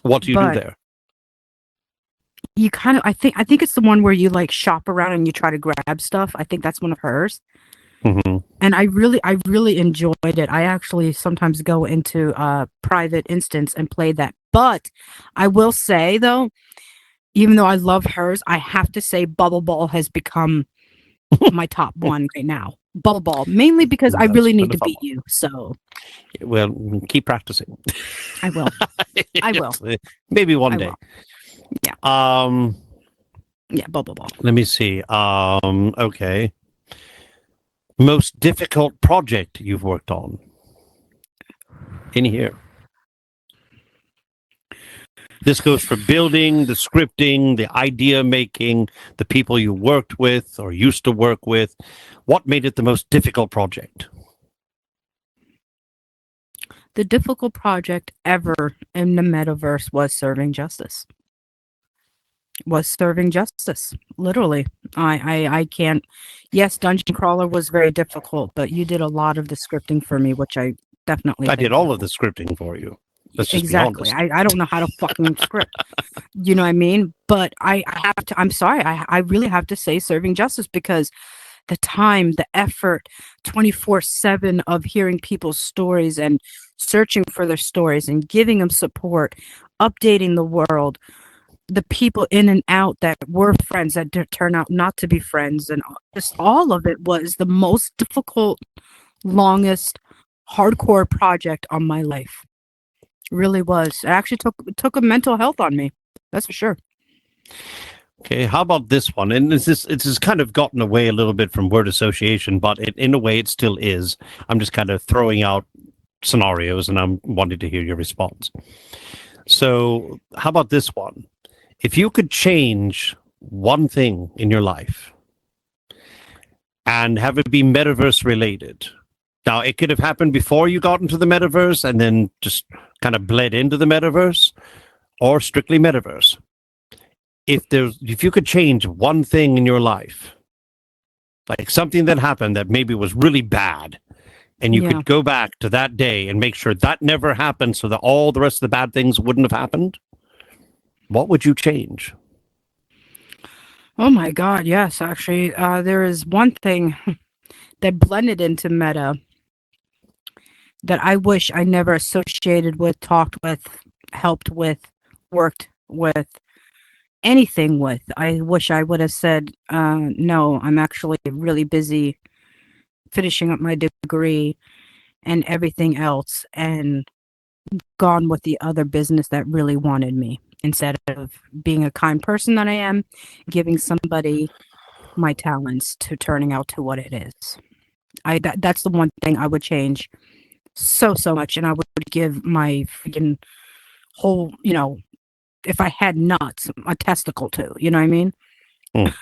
What do you but- do there? You kind of, I think it's the one where you like shop around and you try to grab stuff. I think that's one of hers. Mm-hmm. And I really enjoyed it. I actually sometimes go into a private instance and play that. But I will say though, even though I love hers, I have to say Bubble Ball has become my top one right now. Bubble Ball, mainly because I That's really need been a to fun beat you. So Well, keep practicing. I will. I will. Maybe one I day. will. Yeah. Yeah. Yeah, Bubble Ball. Let me see. Okay. Most difficult project you've worked on? In here. This goes for building, the scripting, the idea making, the people you worked with or used to work with. What made it the most difficult project? The difficult project ever in the metaverse was serving justice. Literally. I can't. Yes, Dungeon Crawler was very difficult, but you did a lot of the scripting for me, which I definitely I think did all of the scripting for you. Let's just be exactly. honest. I don't know how to fucking script. You know what I mean? But I have to. I'm sorry. I really have to say serving justice because the time, the effort, 24/7 of hearing people's stories and searching for their stories and giving them support, updating the world, the people in and out that were friends that turn out not to be friends, and just all of it was the most difficult, longest, hardcore project on my life. Really was. It actually took a mental health on me. That's for sure. Okay, how about this one? And it's just kind of gotten away a little bit from word association, but in a way it still is. I'm just kind of throwing out scenarios and I'm wanting to hear your response. So how about this one? If you could change one thing in your life and have it be metaverse related. Now, it could have happened before you got into the metaverse and then just kind of bled into the metaverse, or strictly metaverse. If you could change one thing in your life, like something that happened that maybe was really bad, and you could go back to that day and make sure that never happened so that all the rest of the bad things wouldn't have happened, what would you change? Oh my God, yes, actually. There is one thing that blended into meta that I wish I never associated with, talked with, helped with, worked with, anything with. I wish I would have said, no, I'm actually really busy finishing up my degree and everything else, and gone with the other business that really wanted me, instead of being a kind person that I am, giving somebody my talents to turning out to what it is. That's the one thing I would change so much, and I would give my freaking whole, if I had nuts, a testicle too. You know what I mean? Mm.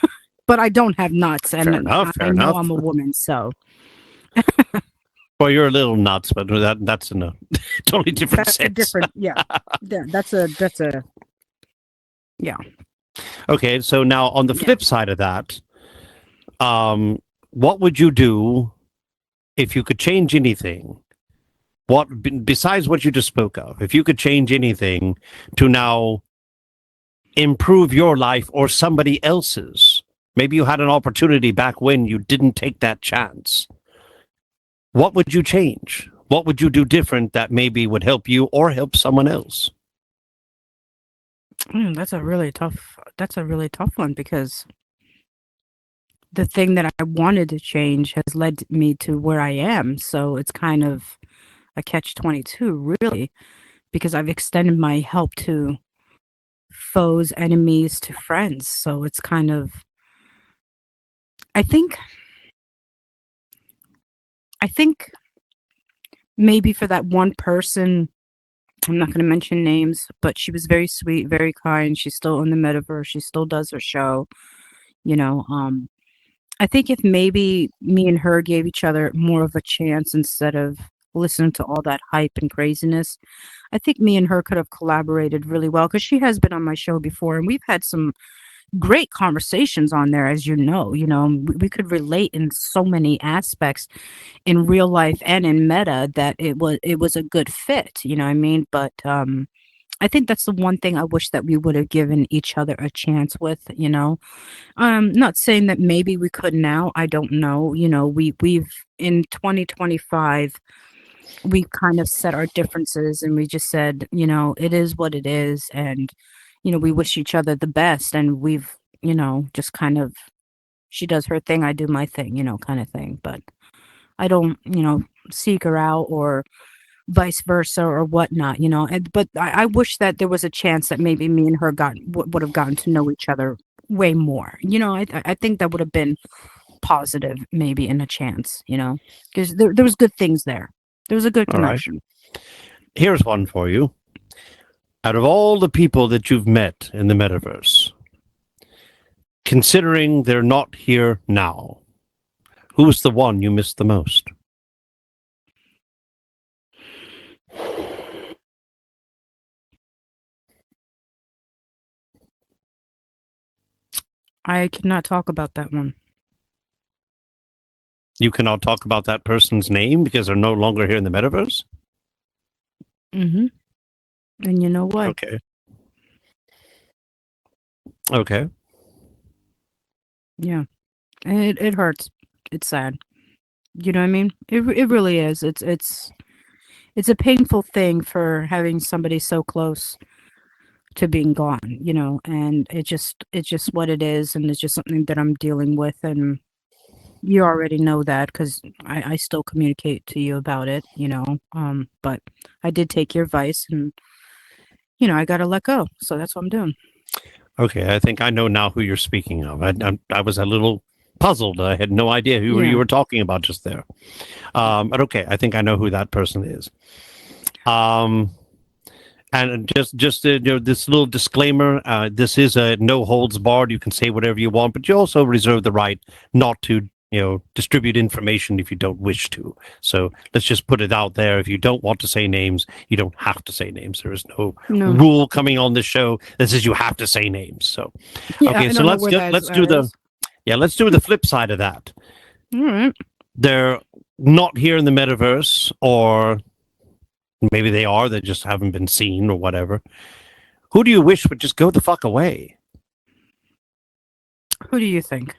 But I don't have nuts, and Fair enough, I know I'm a woman, so. Well, you're a little nuts, but that's in a totally different That's sense. a different, yeah. That's a, yeah. Okay, so now on the flip side of that, what would you do if you could change anything? What, besides what you just spoke of, if you could change anything to now improve your life or somebody else's? Maybe you had an opportunity back when you didn't take that chance. What would you change? What would you do different that maybe would help you or help someone else? That's a really tough one, because the thing that I wanted to change has led me to where I am. So it's kind of a catch-22, really, because I've extended my help to foes, enemies, to friends. So it's kind of, I think maybe for that one person, I'm not going to mention names, but she was very sweet, very kind. She's still in the metaverse. She still does her show. I think if maybe me and her gave each other more of a chance instead of listening to all that hype and craziness, I think me and her could have collaborated really well, because she has been on my show before and we've had some great conversations on there, as you know. We could relate in so many aspects in real life and in meta that it was a good fit, you know what I mean? But I think that's the one thing I wish that we would have given each other a chance with. Not saying that maybe we could now, I don't know. We've in 2025, we kind of set our differences and we just said, it is what it is, and we wish each other the best, and we've, just kind of, she does her thing, I do my thing, kind of thing. But I don't, seek her out or vice versa or whatnot, but I wish that there was a chance that maybe me and her would have gotten to know each other way more. I think that would have been positive maybe in a chance, because there was good things there. There was a good All right. connection. Here's one for you. Out of all the people that you've met in the metaverse, considering they're not here now, who's the one you miss the most? I cannot talk about that one. You cannot talk about that person's name because they're no longer here in the metaverse? Mm-hmm. And you know what? Okay. Okay. Yeah. And it hurts. It's sad. You know what I mean? It really is. It's a painful thing for having somebody so close to being gone, and it's just what it is, and it's just something that I'm dealing with, and you already know that because I still communicate to you about it, but I did take your advice, and I got to let go, so that's what I'm doing. Okay, I think I know now who you're speaking of. I was a little puzzled. I had no idea who you were talking about just there. But okay, I think I know who that person is. And just this little disclaimer, this is a no holds barred. You can say whatever you want, but you also reserve the right not to, distribute information if you don't wish to. So let's just put it out there. If you don't want to say names, you don't have to say names. There is no rule coming on this show that says you have to say names. So, okay, so let's do the flip side of that. All right. They're not here in the metaverse, or maybe they are, they just haven't been seen or whatever. Who do you wish would just go the fuck away? Who do you think?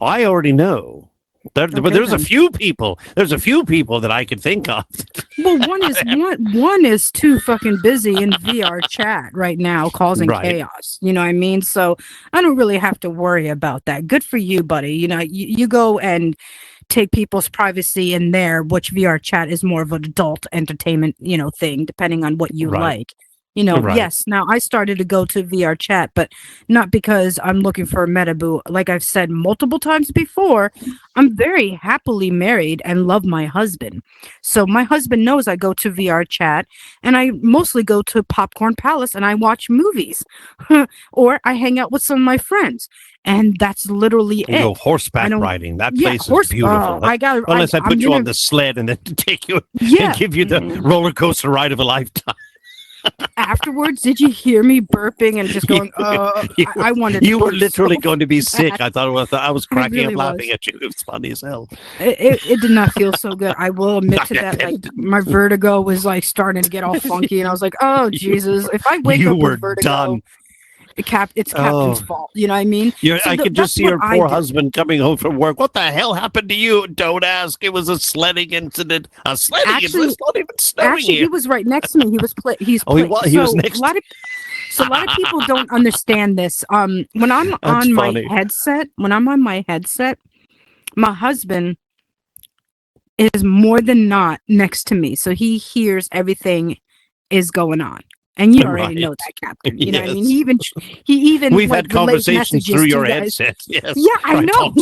I already know. But there's a few people. There's a few people that I could think of. Well, one is too fucking busy in VR chat right now causing chaos. You know what I mean? So I don't really have to worry about that. Good for you, buddy. You go and take people's privacy in there, which VR chat is more of an adult entertainment, thing, depending on what you like. Yes, now I started to go to VR chat, but not because I'm looking for a metaboo. Like I've said multiple times before, I'm very happily married and love my husband. So my husband knows I go to VR chat, and I mostly go to Popcorn Palace and I watch movies or I hang out with some of my friends. And that's literally it. Go horseback riding. That place is beautiful. Unless I put you on the sled and then take you and give you the roller coaster ride of a lifetime. Afterwards, did you hear me burping and just going, I wanted to. You were literally going to be sick. I thought I was cracking up laughing at you. It was funny as hell. It did not feel so good. I will admit to that. Like, my vertigo was like starting to get all funky, and I was like, oh, Jesus. If I wake up with vertigo, done. It's Captain's fault. You know what I mean? I could just see her poor husband coming home from work. What the hell happened to you? Don't ask. It was a sledding incident. A sledding incident? It's not even snowing here. He was right next to me. He was he was next. A lot of people don't understand this. When I'm on my headset, my husband is more than not next to me, so he hears everything is going on. And you already know that, Captain. You know what I mean? He even we've had conversations through your headset. Yes. Yeah, I know.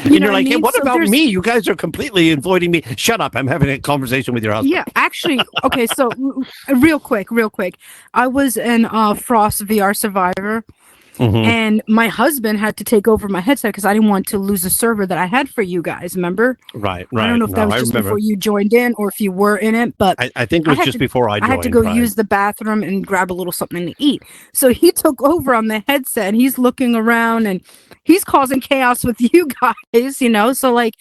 And you're like, hey, what about me? You guys are completely avoiding me. Shut up. I'm having a conversation with your husband. Yeah, actually, okay, so real quick. I was in Frost VR Survivor. Mm-hmm. And my husband had to take over my headset because I didn't want to lose the server that I had for you guys. Remember? Right. I don't know if that was just before you joined in or if you were in it, but I think it was just before I joined. I had to go use the bathroom and grab a little something to eat. So he took over on the headset and he's looking around and he's causing chaos with you guys, So like,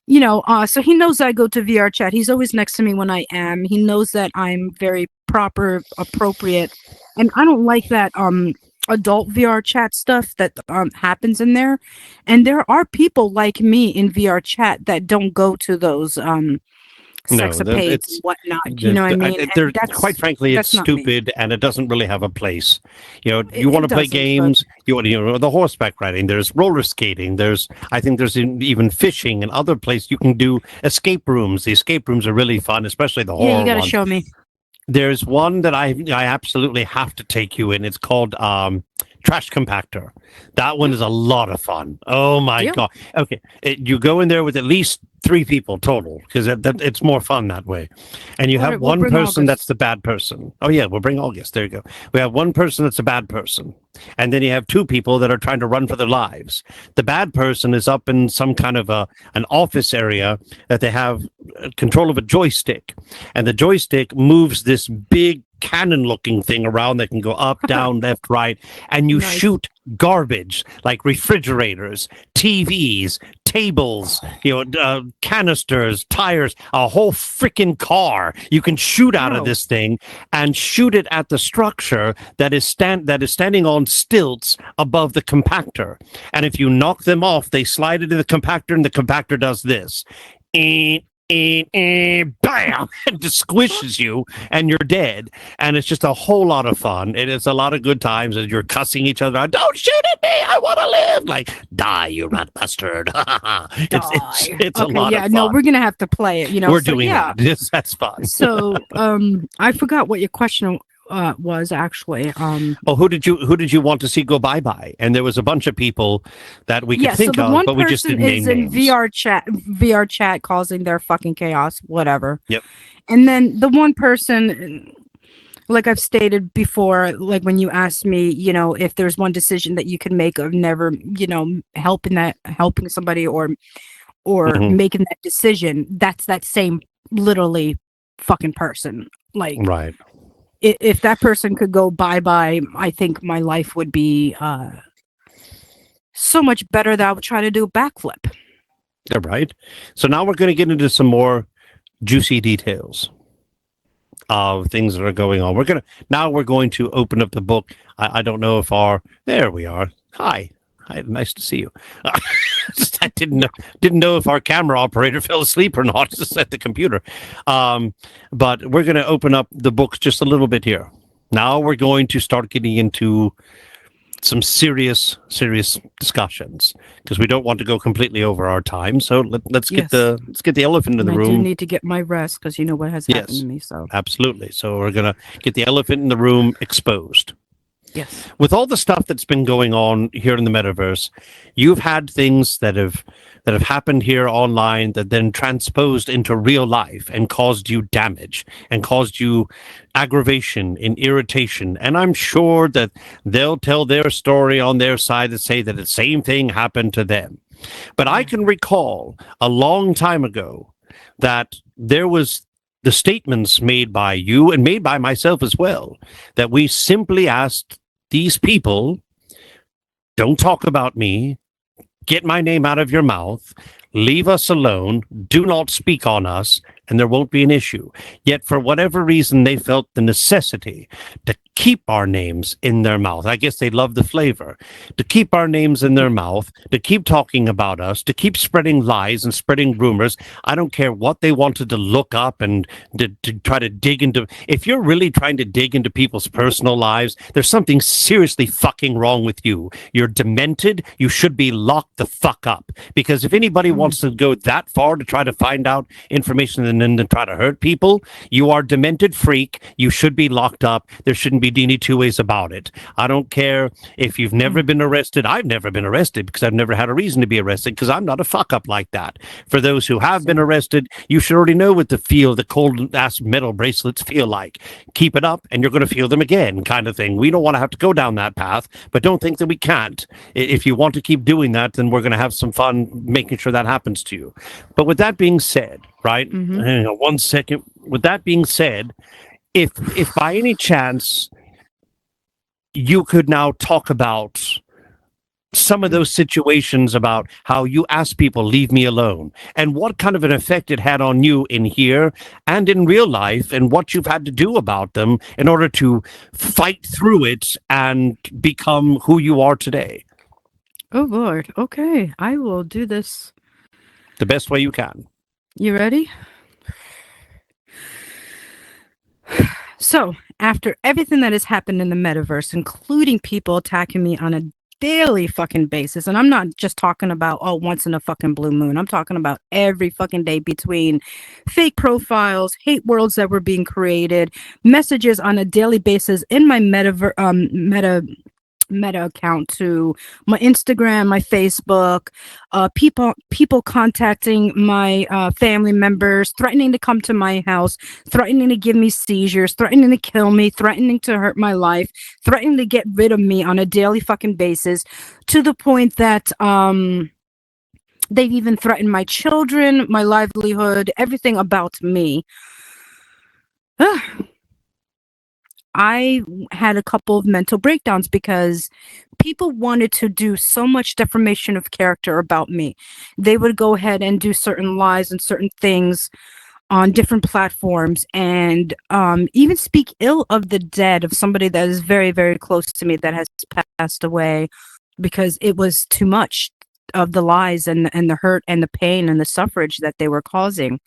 so he knows I go to VR chat. He's always next to me when I am. He knows that I'm very proper, appropriate, and I don't like that adult VR chat stuff that happens in there. And there are people like me in VR chat that don't go to those sexapades and whatnot. You know what I mean? Quite frankly, it's stupid and it doesn't really have a place. You want to play games, you want the horseback riding, there's roller skating, I think there's even fishing and other places you can do escape rooms. The escape rooms are really fun, especially the horror you gotta one. show me. There's one that I absolutely have to take you in. It's called trash compactor. That one is a lot of fun. Oh my Deal. god. Okay, you go in there with at least 3 people total because it's more fun that way. And you All have right, we'll one bring person August. that's the bad person. Oh yeah, we'll bring August. There you go. We have one person that's a bad person. And then you have 2 people that are trying to run for their lives. The bad person is up in some kind of an office area that they have control of a joystick. And the joystick moves this big cannon looking thing around that can go up, down, left, right, and you Nice. shoot garbage like refrigerators, TVs, tables, canisters, tires, a whole freaking car. You can shoot out of Wow. this thing and shoot it at the structure that is standing on stilts above the compactor. And if you knock them off, they slide into the compactor, and the compactor does this. Bam! It just squishes you and you're dead. And it's just a whole lot of fun. It is a lot of good times as you're cussing each other out. Don't shoot at me! I want to live! Like, die, you rat bastard. It's a Okay, lot yeah, of no, fun. we're gonna have to play it. We're so, doing yeah. that. Yes, that's fun. So, I forgot what your question was actually. Oh, who did you want to see go bye-bye? And there was a bunch of people that we could Yeah, so think the of, one but we just person didn't name is in names. VR chat causing their fucking chaos, whatever. Yep. And then the one person, like I've stated before, like when you asked me, if there's one decision that you can make of never, helping somebody or Mhm. making that decision, that's that same literally fucking person. Like Right. if that person could go bye-bye, I think my life would be so much better that I would try to do a backflip. All right. So now we're going to get into some more juicy details of things that are going on. We're going to open up the book. I don't know if there we are. Hi, nice to see you. I didn't know if our camera operator fell asleep or not just at the computer. But we're going to open up the books just a little bit here. Now we're going to start getting into some serious discussions because we don't want to go completely over our time. So let's get Yes. the elephant in And the I do room. need to get my rest because you know what has happened Yes. to me. So Absolutely. So we're going to get the elephant in the room exposed. yes, With all the stuff that's been going on here in the metaverse, you've had things that have happened here online that then transposed into real life and caused you damage and caused you aggravation and irritation. And I'm sure that they'll tell their story on their side and say that the same thing happened to them. But I can recall a long time ago that there was the statements made by you and made by myself as well, that we simply asked these people, don't talk about me, get my name out of your mouth, leave us alone, do not speak on us, and there won't be an issue. Yet for whatever reason, they felt the necessity to keep our names in their mouth. I guess they love the flavor. To keep our names in their mouth, to keep talking about us, to keep spreading lies and spreading rumors. I don't care what they wanted to look up and to try to dig into. If you're really trying to dig into people's personal lives, there's something seriously fucking wrong with you. You're demented. You should be locked the fuck up. Because if anybody wants to go that far to try to find out information and then to try to hurt people, you are demented freak. You should be locked up. There shouldn't be any two ways about it. I don't care if you've never been arrested. I've never been arrested because I've never had a reason to be arrested because I'm not a fuck up like that. For those who have been arrested, you should already know what the cold ass metal bracelets feel like. Keep it up and you're going to feel them again, kind of thing. We don't want to have to go down that path, but don't think that we can't. If you want to keep doing that, then we're going to have some fun making sure that happens to you. But with that being said, right? Hang on 1 second. With that being said, if by any chance you could now talk about some of those situations about how you ask people, leave me alone, and what kind of an effect it had on you in here and in real life, and what you've had to do about them in order to fight through it and become who you are today, oh Lord, okay, I will do this. the best way you can. You ready? So, after everything that has happened in the metaverse, including people attacking me on a daily fucking basis, and I'm not just talking about, once in a fucking blue moon. I'm talking about every fucking day, between fake profiles, hate worlds that were being created, messages on a daily basis in my meta Meta account to my Instagram, my Facebook, people contacting my family members, threatening to come to my house, threatening to give me seizures, threatening to kill me, threatening to hurt my life, threatening to get rid of me on a daily fucking basis, to the point that they've even threatened my children, my livelihood, everything about me. I had a couple of mental breakdowns because people wanted to do so much defamation of character about me. They would go ahead and do certain lies and certain things on different platforms, and even speak ill of the dead, of somebody that is very, very close to me that has passed away, because it was too much of the lies and the hurt and the pain and the suffrage that they were causing.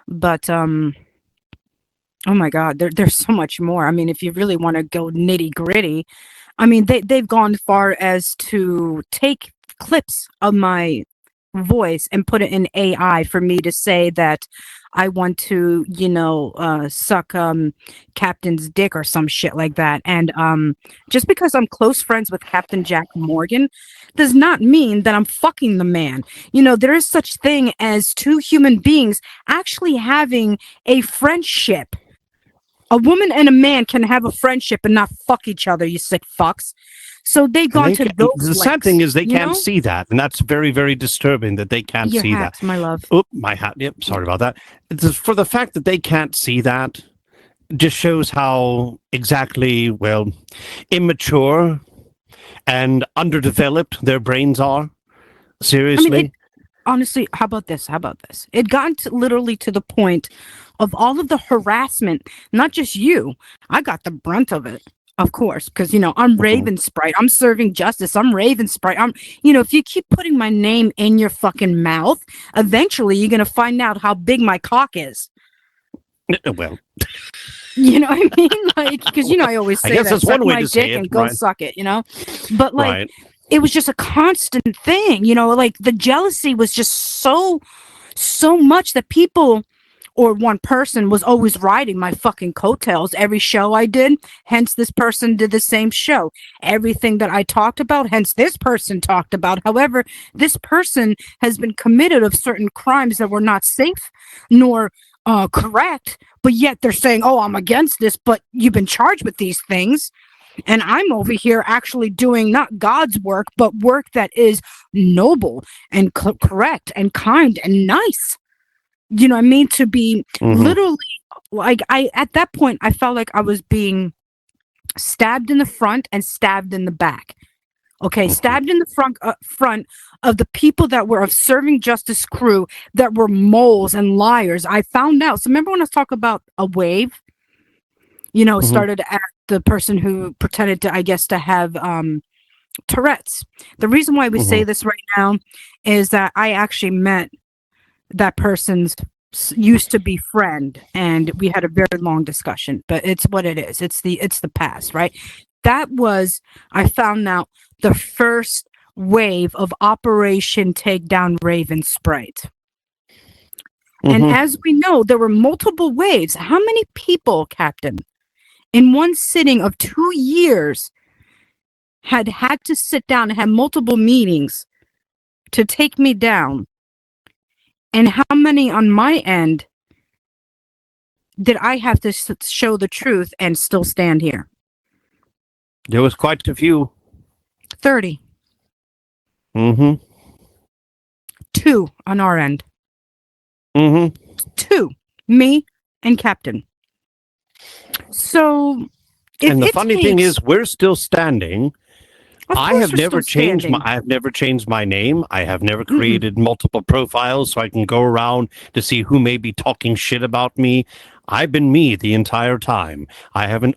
But oh my God, there's so much more. I mean, if you really want to go nitty gritty, I mean, they've gone far as to take clips of my voice and put it in AI for me to say that I want to, suck Captain's dick or some shit like that. And just because I'm close friends with Captain Jack Morgan does not mean that I'm fucking the man. There is such thing as two human beings actually having a friendship. A woman and a man can have a friendship and not fuck each other, you sick fucks. So they've gone to those. The sad thing is they can't see that, and that's very, very disturbing that they can't see that. My love. Oh, my hat. Yep, sorry about that. For the fact that they can't see that, just shows how exactly, immature and underdeveloped their brains are. Seriously. I mean, honestly, how about this? It got literally to the point of all of the harassment, not just you. I got the brunt of it, of course, because, I'm Raven Sprite. I'm serving justice. I'm Raven Sprite. If you keep putting my name in your fucking mouth, eventually you're going to find out how big my cock is. Well, you know what I mean? Like, because, I always say I guess that. that's Suck one way my to say dick it, and go right. suck it, But, like, right. It was just a constant thing, like the jealousy was just so much that people, or one person, was always riding my fucking coattails every show I did. Hence, this person did the same show. Everything that I talked about, hence this person talked about. However, this person has been committed of certain crimes that were not safe nor correct, but yet they're saying, oh, I'm against this, but you've been charged with these things. And I'm over here actually doing not God's work, but work that is noble and correct and kind and nice. You know what I mean? To be literally, like, at that point, I felt like I was being stabbed in the front and stabbed in the back. Okay, stabbed in the front of the people that were of Serving Justice crew that were moles and liars. I found out. So remember when I was talking about a wave? Started at the person who pretended to, I guess, to have Tourette's. The reason why we say this right now is that I actually met that person's used to be friend, and we had a very long discussion, but it's what it is. It's the past, right? That was, I found out, the first wave of Operation Takedown Raven Sprite. And as we know, there were multiple waves. How many people, Captain, in one sitting of 2 years had to sit down and have multiple meetings to take me down? And how many on my end did I have to show the truth and still stand here? There was quite a few. 30. 2 on our end. 2. Me and Captain. So, and the funny thing is, we're still standing. I have never changed my name. I have never created multiple profiles so I can go around to see who may be talking shit about me. I've been me the entire time. I haven't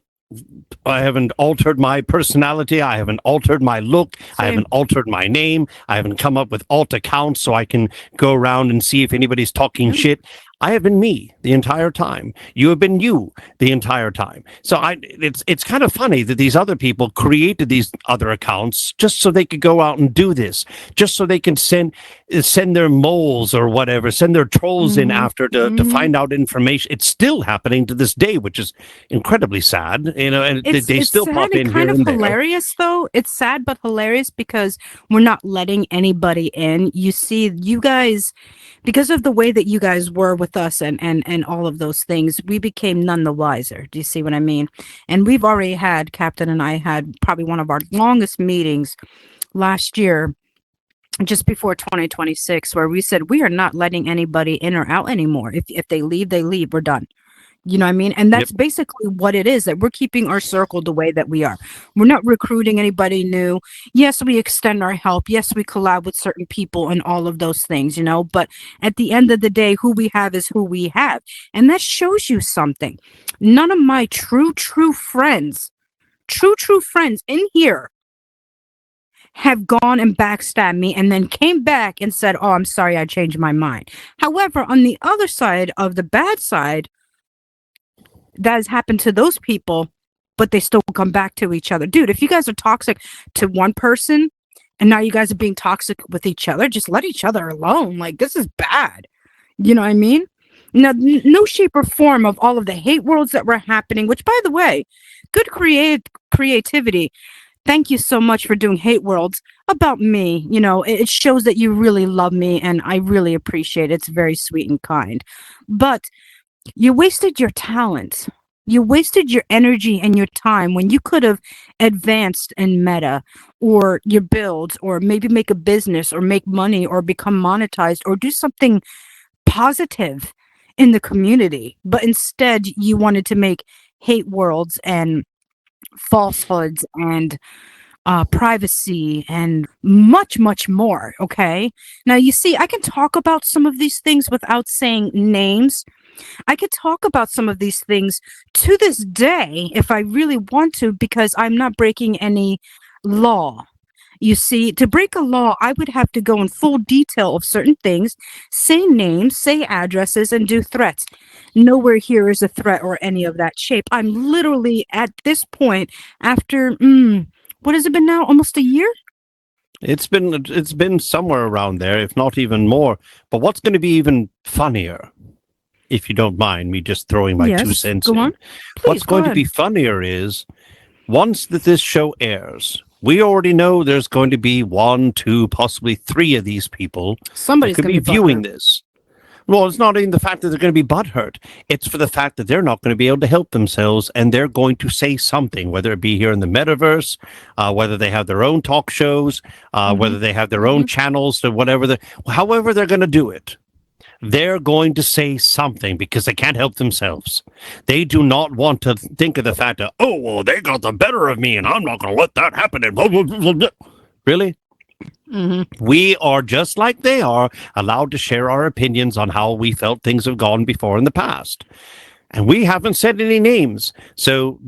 altered my personality. I haven't altered my look. Same. I haven't altered my name. I haven't come up with alt accounts so I can go around and see if anybody's talking shit. I have been me the entire time. You have been you the entire time. So it's kind of funny that these other people created these other accounts just so they could go out and do this, just so they can send their moles or whatever, send their trolls in after to find out information. It's still happening to this day, which is incredibly sad. And they still sad pop and in kind here of and there. hilarious, though. It's sad but hilarious because we're not letting anybody in. You see, you guys, because of the way that you guys were with us and all of those things, we became none the wiser. Do you see what I mean? And we've already had, Captain and I had probably one of our longest meetings last year, just before 2026, where we said we are not letting anybody in or out anymore. If they leave, they leave. We're done. You know what I mean? And that's basically what it is, that we're keeping our circle the way that we are. We're not recruiting anybody new. Yes, we extend our help. Yes, we collab with certain people and all of those things, but at the end of the day, who we have is who we have. And that shows you something. None of my true friends in here have gone and backstabbed me and then came back and said, oh, I'm sorry, I changed my mind. However, on the other side of the bad side, that has happened to those people, but they still come back to each other. Dude, if you guys are toxic to one person and now you guys are being toxic with each other, just let each other alone. Like, this is bad. You know what I mean? Now, no shape or form of all of the hate worlds that were happening, which, by the way, good creativity. Thank you so much for doing hate worlds about me. It shows that you really love me, and I really appreciate it. It's very sweet and kind. But you wasted your talent. You wasted your energy and your time when you could have advanced in meta or your builds or maybe make a business or make money or become monetized or do something positive in the community. But instead, you wanted to make hate worlds and falsehoods and privacy and much, much more. Okay. Now, you see, I can talk about some of these things without saying names. I could talk about some of these things to this day if I really want to, because I'm not breaking any law. You see, to break a law, I would have to go in full detail of certain things, say names, say addresses, and do threats. Nowhere here is a threat or any of that shape. I'm literally at this point after, what has it been now? Almost a year? It's been somewhere around there, if not even more. But what's going to be even funnier, if you don't mind me just throwing my 2 cents go in. on. What's Please, going go to be ahead. funnier is once that this show airs, we already know there's going to be 1, 2, possibly 3 of these people Somebody's that could going be to viewing this. Well, it's not even the fact that they're going to be butthurt. It's for the fact that they're not going to be able to help themselves, and they're going to say something, whether it be here in the metaverse, whether they have their own talk shows, whether they have their own channels, or whatever. However they're going to do it. They're going to say something because they can't help themselves. They do not want to think of the fact that, oh, well, they got the better of me and I'm not going to let that happen. Really? Mm-hmm. We are just like they are, allowed to share our opinions on how we felt things have gone before in the past. And we haven't said any names. So,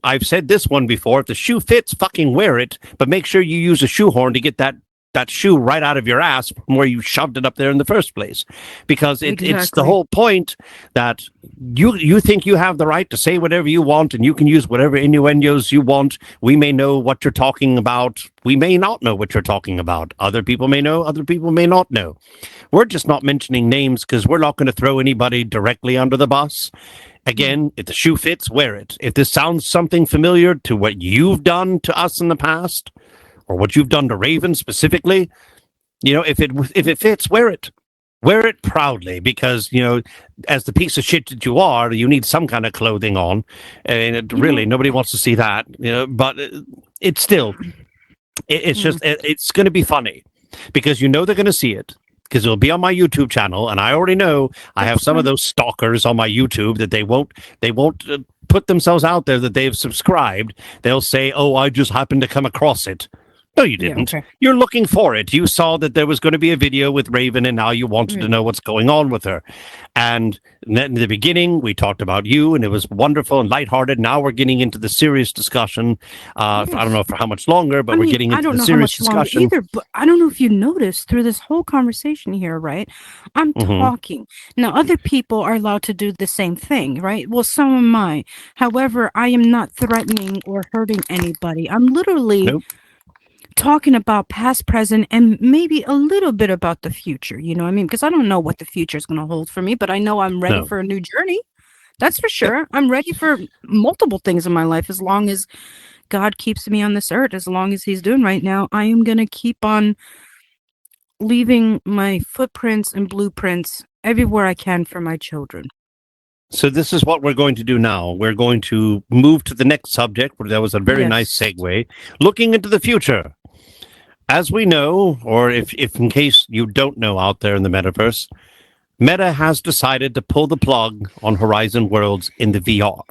I've said this one before. If the shoe fits, fucking wear it. But make sure you use a shoehorn to get that shoe right out of your ass from where you shoved it up there in the first place, because it's the Exactly. whole point that you think you have the right to say whatever you want and you can use whatever innuendos you want. We may know what you're talking about. We may not know what you're talking about. Other people may know. Other people may not know. We're just not mentioning names because we're not going to throw anybody directly under the bus. Again, if the shoe fits, wear it. If this sounds something familiar to what you've done to us in the past, or what you've done to Raven specifically, if it fits, wear it. Wear it proudly, because, as the piece of shit that you are, you need some kind of clothing on. And really, nobody wants to see that. But it's still, it's just, it's going to be funny, because they're going to see it. Because it'll be on my YouTube channel, and I already know I have some of those stalkers on my YouTube that they won't put themselves out there that they've subscribed. They'll say, "Oh, I just happened to come across it." No, you didn't. okay. You're looking for it. You saw that there was going to be a video with Raven, and now you wanted to know what's going on with her. And in the beginning, we talked about you, and it was wonderful and lighthearted. Now we're getting into the serious discussion. I don't know for how much longer, but we're getting I into don't the know how serious much longer discussion. either, but I don't know if you noticed through this whole conversation here, right? I'm Mhm. talking. Now, other people are allowed to do the same thing, right? Well, so am I. However, I am not threatening or hurting anybody. I'm literally Nope. talking about past, present, and maybe a little bit about the future. You know what I mean? Because I don't know what the future is going to hold for me, but I know I'm ready No. for a new journey. That's for sure. I'm ready for multiple things in my life as long as God keeps me on this earth, as long as He's doing right now. I am going to keep on leaving my footprints and blueprints everywhere I can for my children. So this is what we're going to do now. We're going to move to the next subject, where that was a very nice Yes. segue, looking into the future. As we know, or if in case you don't know out there in the metaverse, Meta has decided to pull the plug on Horizon Worlds in the VR.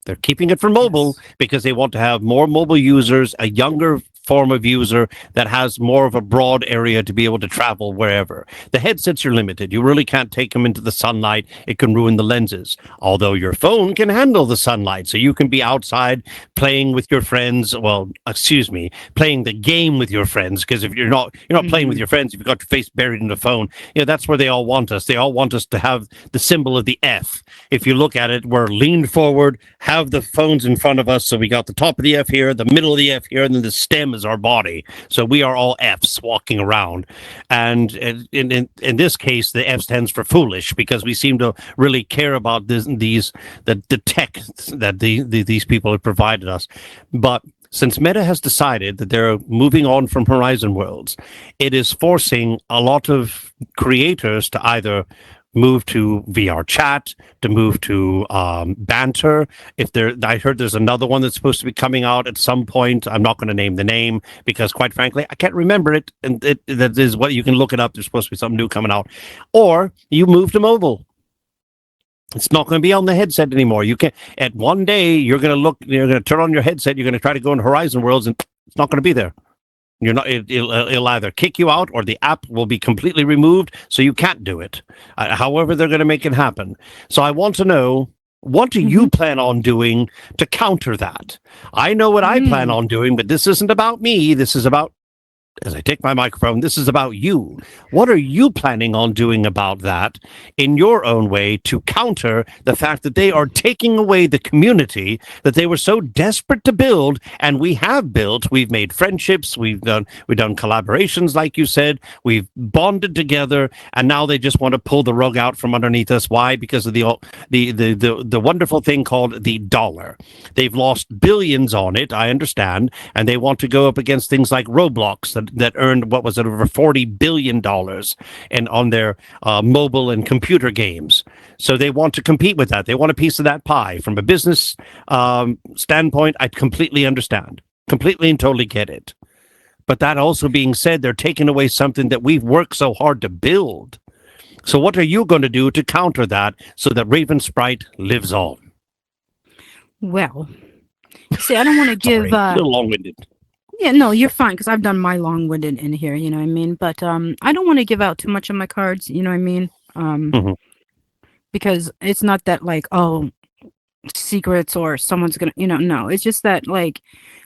They're keeping it for mobile because they want to have more mobile users, a younger form of user that has more of a broad area to be able to travel wherever. The headsets are limited. You really can't take them into the sunlight. It can ruin the lenses. Although your phone can handle the sunlight, so you can be outside playing with your friends. Well, excuse me, playing the game with your friends. Because if you're not playing with your friends, if you've got your face buried in the phone, that's where they all want us. They all want us to have the symbol of the F. If you look at it, we're leaned forward, have the phones in front of us. So we got the top of the F here, the middle of the F here, and then the stem is our body. So we are all Fs walking around. And in this case, the F stands for foolish, because we seem to really care about the tech that these people have provided us. But since Meta has decided that they're moving on from Horizon Worlds, it is forcing a lot of creators to either move to VR chat, to move to banter. I heard there's another one that's supposed to be coming out at some point. I'm not going to name the name because, quite frankly, I can't remember it. And that is what you can look it up. There's supposed to be something new coming out. Or you move to mobile. It's not going to be on the headset anymore. You can at one day you're going to turn on your headset. You're going to try to go into Horizon Worlds, and it's not going to be there. You're not. It'll either kick you out, or the app will be completely removed, so you can't do it. However, they're going to make it happen. So I want to know, what do you plan on doing to counter that? I know what I plan on doing, but this isn't about me. This is about, as I take my microphone, this is about you. What are you planning on doing about that in your own way to counter the fact that they are taking away the community that they were so desperate to build? And we have built. We've made friendships. We've done collaborations, like you said. We've bonded together, and now they just want to pull the rug out from underneath us. Why? Because of the wonderful thing called the dollar. They've lost billions on it, I understand, and they want to go up against things like Roblox that earned, what was it, over $40 billion on their mobile and computer games. So they want to compete with that. They want a piece of that pie. From a business standpoint, I completely understand. Completely and totally get it. But that also being said, they're taking away something that we've worked so hard to build. So what are you going to do to counter that so that Raven Sprite lives on? Well, see, I don't want to give... a little long-winded. Yeah, no, you're fine, because I've done my long-winded in here, you know what I mean? But I don't want to give out too much of my cards, you know what I mean? Because it's not that, like, secrets or someone's going to, no. It's just that, like,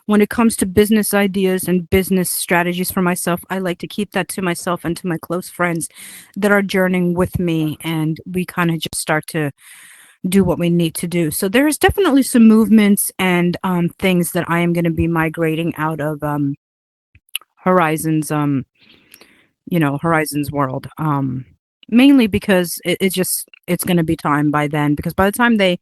when it comes to business ideas and business strategies for myself, I like to keep that to myself and to my close friends that are journeying with me, and we kind of just start to do what we need to do. So there's definitely some movements and things that I am going to be migrating out of Horizon's Horizon's world, mainly because it's going to be time by then, because by the time they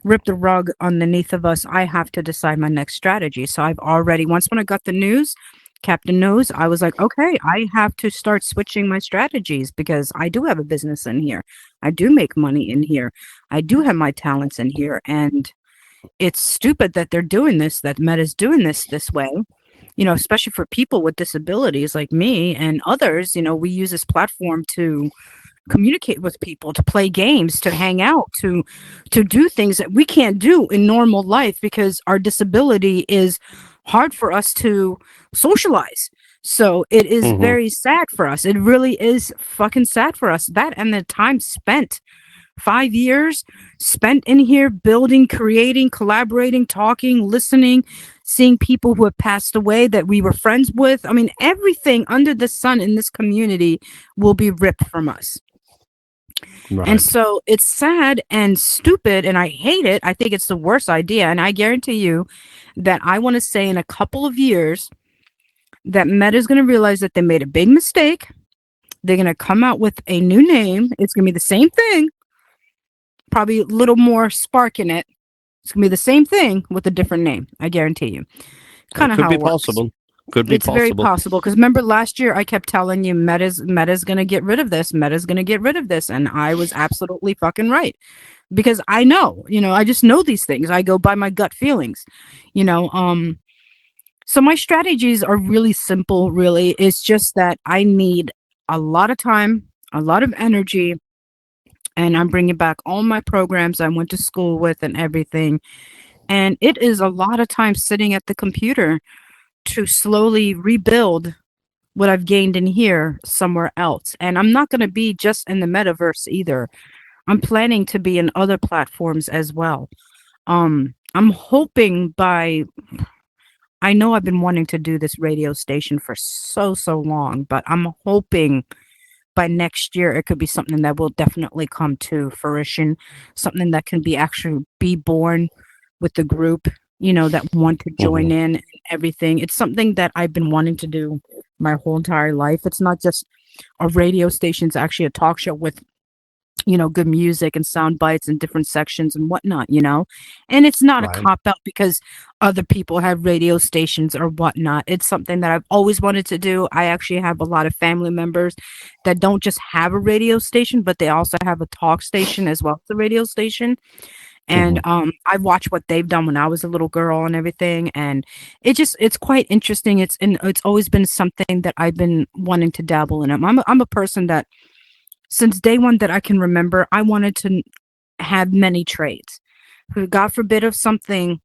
rip the rug underneath of us, I have to decide my next strategy. So I've already, when I got the news, Captain knows, I was like, okay, I have to start switching my strategies, because I do have a business in here. I do make money in here. I do have my talents in here. And it's stupid that they're doing this, that Meta's doing this way, especially for people with disabilities like me and others. We use this platform to communicate with people, to play games, to hang out, to do things that we can't do in normal life, because our disability is hard for us to socialize. So it is Mhm. very sad for us. It really is fucking sad for us. That and the time spent, 5 years spent in here building, creating, collaborating, talking, listening, seeing people who have passed away that we were friends with. I mean, everything under the sun in this community will be ripped from us. Right. And so it's sad and stupid, and I hate it. I think it's the worst idea. And I guarantee you that I want to say in a couple of years that Meta is going to realize that they made a big mistake. They're going to come out with a new name. It's going to be the same thing, probably a little more spark in it. It's going to be the same thing with a different name. I guarantee you. Kind of Could how be it works. possible. Could be It's very possible. possible because remember last year I kept telling you Meta's going to get rid of this. Meta's going to get rid of this, and I was absolutely fucking right because I know, I just know these things. I go by my gut feelings, you know. So my strategies are really simple. Really, it's just that I need a lot of time, a lot of energy, and I'm bringing back all my programs I went to school with and everything. And it is a lot of time sitting at the computer to slowly rebuild what I've gained in here somewhere else. And I'm not going to be just in the metaverse either. I'm planning to be in other platforms as well. I'm hoping I know I've been wanting to do this radio station for so long, but I'm hoping by next year it could be something that will definitely come to fruition, something that can be born with the group, that want to join in and everything. It's something that I've been wanting to do my whole entire life. It's not just a radio station, it's actually a talk show with, good music and sound bites and different sections and whatnot, and it's not Right. a cop out because other people have radio stations or whatnot. It's something that I've always wanted to do. I actually have a lot of family members that don't just have a radio station, but they also have a talk station as well as a radio station. And I've watched what they've done when I was a little girl and everything, and it's quite interesting. It's always been something that I've been wanting to dabble in. I'm a person that since day one that I can remember, I wanted to have many trades. God forbid of something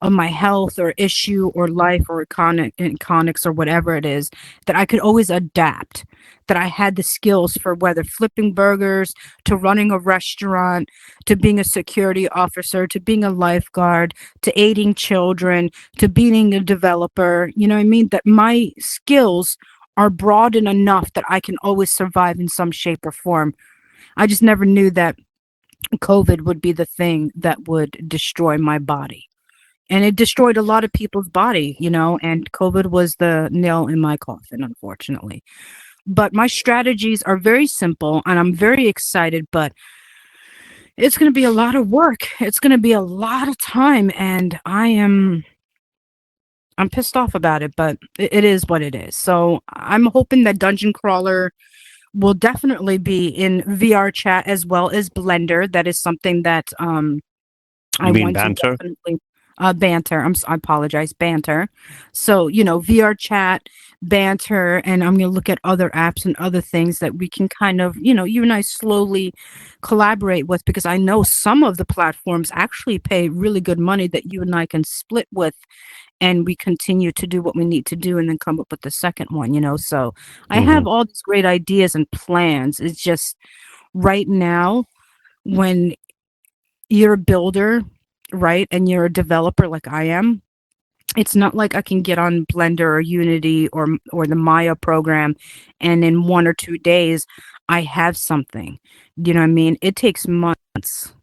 of my health or issue or life or iconics or whatever it is, that I could always adapt, that I had the skills for whether flipping burgers, to running a restaurant, to being a security officer, to being a lifeguard, to aiding children, to being a developer. You know what I mean? That my skills are broad and enough that I can always survive in some shape or form. I just never knew that COVID would be the thing that would destroy my body. And it destroyed a lot of people's body, and COVID was the nail in my coffin, unfortunately. But my strategies are very simple and I'm very excited, but it's going to be a lot of work. It's going to be a lot of time, and I'm pissed off about it, but it is what it is. So I'm hoping that Dungeon Crawler will definitely be in VR chat as well as Blender. That is something that I mean want Banter? to definitely Banter. I apologize, Banter. So VR chat, Banter, and I'm gonna look at other apps and other things that we can kind of you and I slowly collaborate with, because I know some of the platforms actually pay really good money that you and I can split with, and we continue to do what we need to do and then come up with the second one. So I have all these great ideas and plans. It's just right now, when you're a builder, right, and you're a developer like I am, it's not like I can get on Blender or Unity or the Maya program and in 1 or 2 days I have something. You know what I mean? It takes months.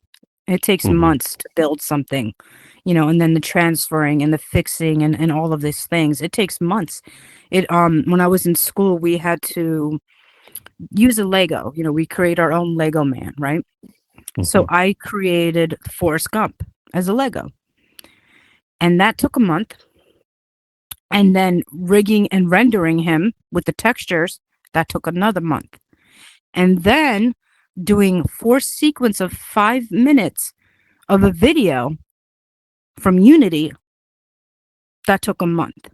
It takes months to build something, and then the transferring and the fixing and all of these things. It takes months. When I was in school, we had to use a Lego. We create our own Lego man, right? So I created Forrest Gump as a Lego. And that took a month. And then rigging and rendering him with the textures, that took another month. And then doing 4 sequence of 5 minutes of a video from Unity, that took a month.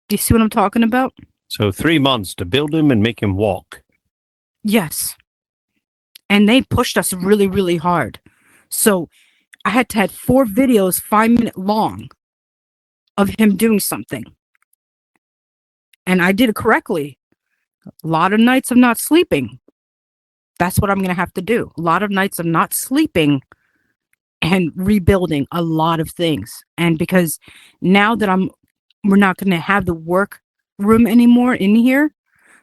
Do you see what I'm talking about? So 3 months to build him and make him walk. Yes. And they pushed us really, really hard. So I had to have 4 videos 5-minute long of him doing something. And I did it correctly. A lot of nights of not sleeping. That's what I'm going to have to do. A lot of nights of not sleeping and rebuilding a lot of things. And because now that we're not going to have the work room anymore in here,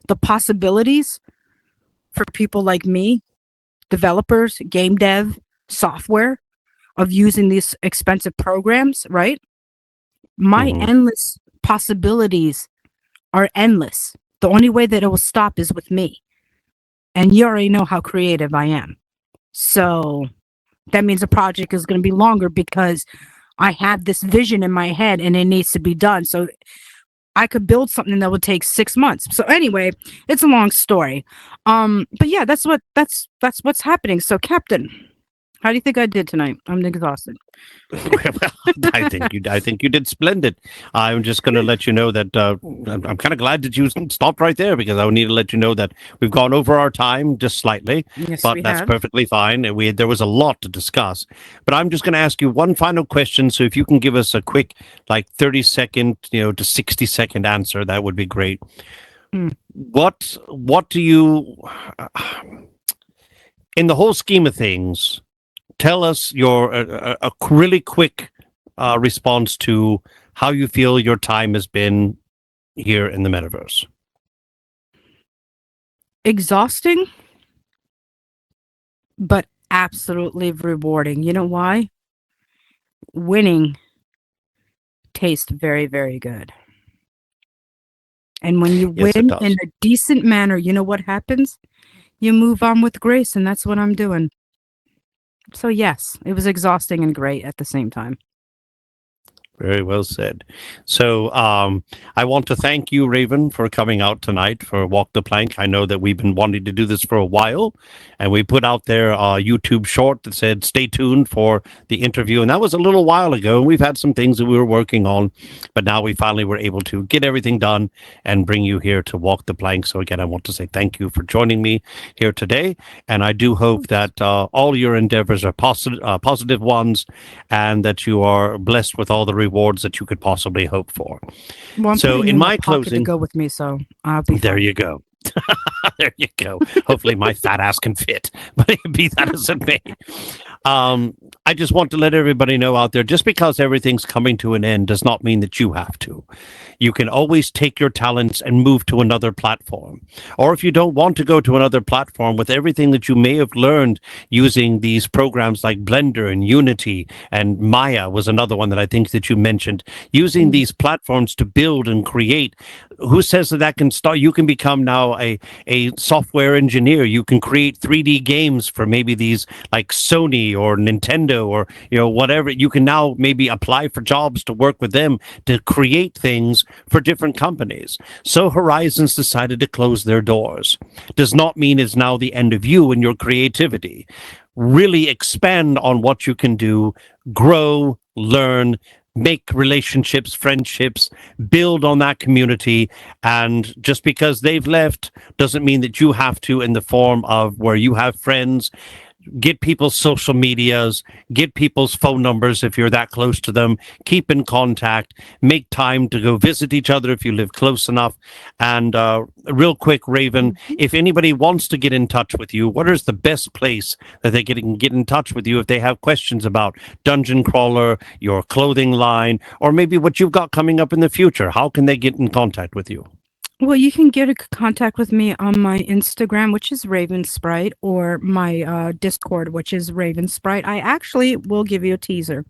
the possibilities for people like me, developers, game dev, software, of using these expensive programs, right? My endless possibilities are endless. The only way that it will stop is with me. And you already know how creative I am. So that means the project is going to be longer because I have this vision in my head and it needs to be done. So I could build something that would take 6 months. So anyway, it's a long story. But yeah, that's what's happening. So Captain, how do you think I did tonight? I'm exhausted. Well, I think you did splendid. I'm just going to let you know that I'm kind of glad that you stopped right there, because I would need to let you know that we've gone over our time just slightly, Yes, but we that's have. perfectly fine. And there was a lot to discuss, but I'm just going to ask you one final question. So if you can give us a quick, like 30-second, to 60-second answer, that would be great. What do you, in the whole scheme of things, tell us your a really quick response to how you feel your time has been here in the metaverse. Exhausting, but absolutely rewarding. You know why? Winning tastes very, very good. And when you Yes, it win does. in a decent manner, you know what happens? You move on with grace, and that's what I'm doing. So yes, it was exhausting and great at the same time. Very well said. So I want to thank you, Raven, for coming out tonight for Walk the Plank. I know that we've been wanting to do this for a while, and we put out there a YouTube short that said, stay tuned for the interview. And that was a little while ago. And we've had some things that we were working on, but now we finally were able to get everything done and bring you here to Walk the Plank. So again, I want to say thank you for joining me here today. And I do hope that all your endeavors are positive ones, and that you are blessed with all the rewards that you could possibly hope for. Well, I'm So putting in in my a pocket closing, to go with me, so I'll be there fine. you go. There you go. Hopefully my fat ass can fit, but be that as it may. I just want to let everybody know out there, just because everything's coming to an end does not mean that you have to. You can always take your talents and move to another platform. Or if you don't want to go to another platform, with everything that you may have learned using these programs like Blender and Unity, and Maya was another one that I think that you mentioned, using these platforms to build and create, who says that can start? You can become now a software engineer. You can create 3D games for maybe these like Sony or Nintendo or whatever. You can now maybe apply for jobs to work with them to create things for different companies. So Horizons decided to close their doors. Does not mean it's now the end of you and your creativity. Really expand on what you can do, grow, learn, make relationships, friendships, build on that community. And just because they've left doesn't mean that you have to, in the form of where you have friends. Get people's social medias, get people's phone numbers if you're that close to them, keep in contact, make time to go visit each other if you live close enough. And real quick, Raven, if anybody wants to get in touch with you, what is the best place that they can get in touch with you if they have questions about Dungeon Crawler, your clothing line, or maybe what you've got coming up in the future? How can they get in contact with you? Well, you can get in contact with me on my Instagram, which is Raven Sprite, or my Discord, which is Raven Sprite. I actually will give you a teaser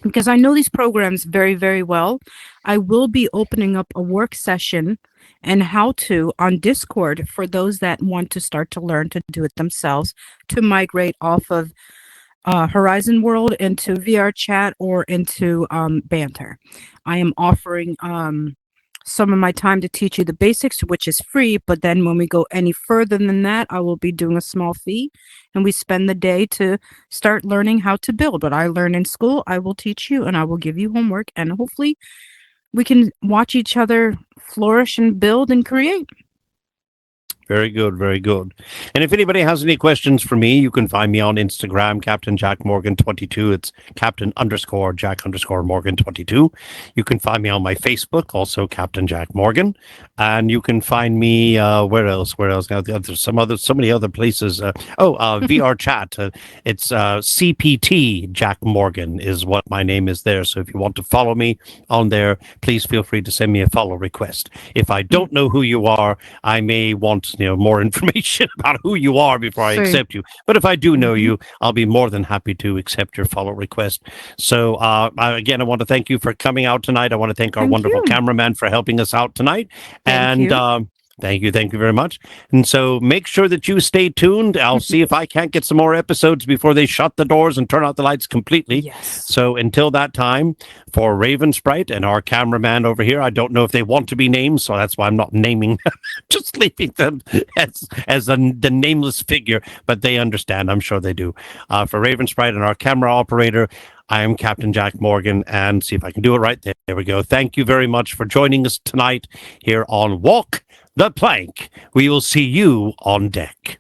because I know these programs very, very well. I will be opening up a work session and how to on Discord for those that want to start to learn to do it themselves, to migrate off of Horizon World into VR chat or into Banter. I am offering some of my time to teach you the basics, which is free. But then when we go any further than that, I will be doing a small fee, and we spend the day to start learning how to build. What I learn in school, I will teach you, and I will give you homework, and hopefully we can watch each other flourish and build and create. Very good, very good. And if anybody has any questions for me, you can find me on Instagram, Captain Jack Morgan 22. It's Captain_Jack_Morgan 22. You can find me on my Facebook, also Captain Jack Morgan. And you can find me where else? Now, there's so many other places. VR chat. It's CPT Jack Morgan is what my name is there. So if you want to follow me on there, please feel free to send me a follow request. If I don't know who you are, I may want more information about who you are before I accept you. But if I do know you, I'll be more than happy to accept your follow request. So again, I want to thank you for coming out tonight. I want to thank our wonderful cameraman for helping us out tonight. Thank you very much. And so make sure that you stay tuned. I'll see if I can't get some more episodes before they shut the doors and turn out the lights completely. Yes. So until that time, for Raven Sprite and our cameraman over here, I don't know if they want to be named, so that's why I'm not naming them, just leaving them as the nameless figure, but they understand. I'm sure they do. For Raven Sprite and our camera operator, I am Captain Jack Morgan, and see if I can do it right there. There we go. Thank you very much for joining us tonight here on Walk the Plank. We will see you on deck.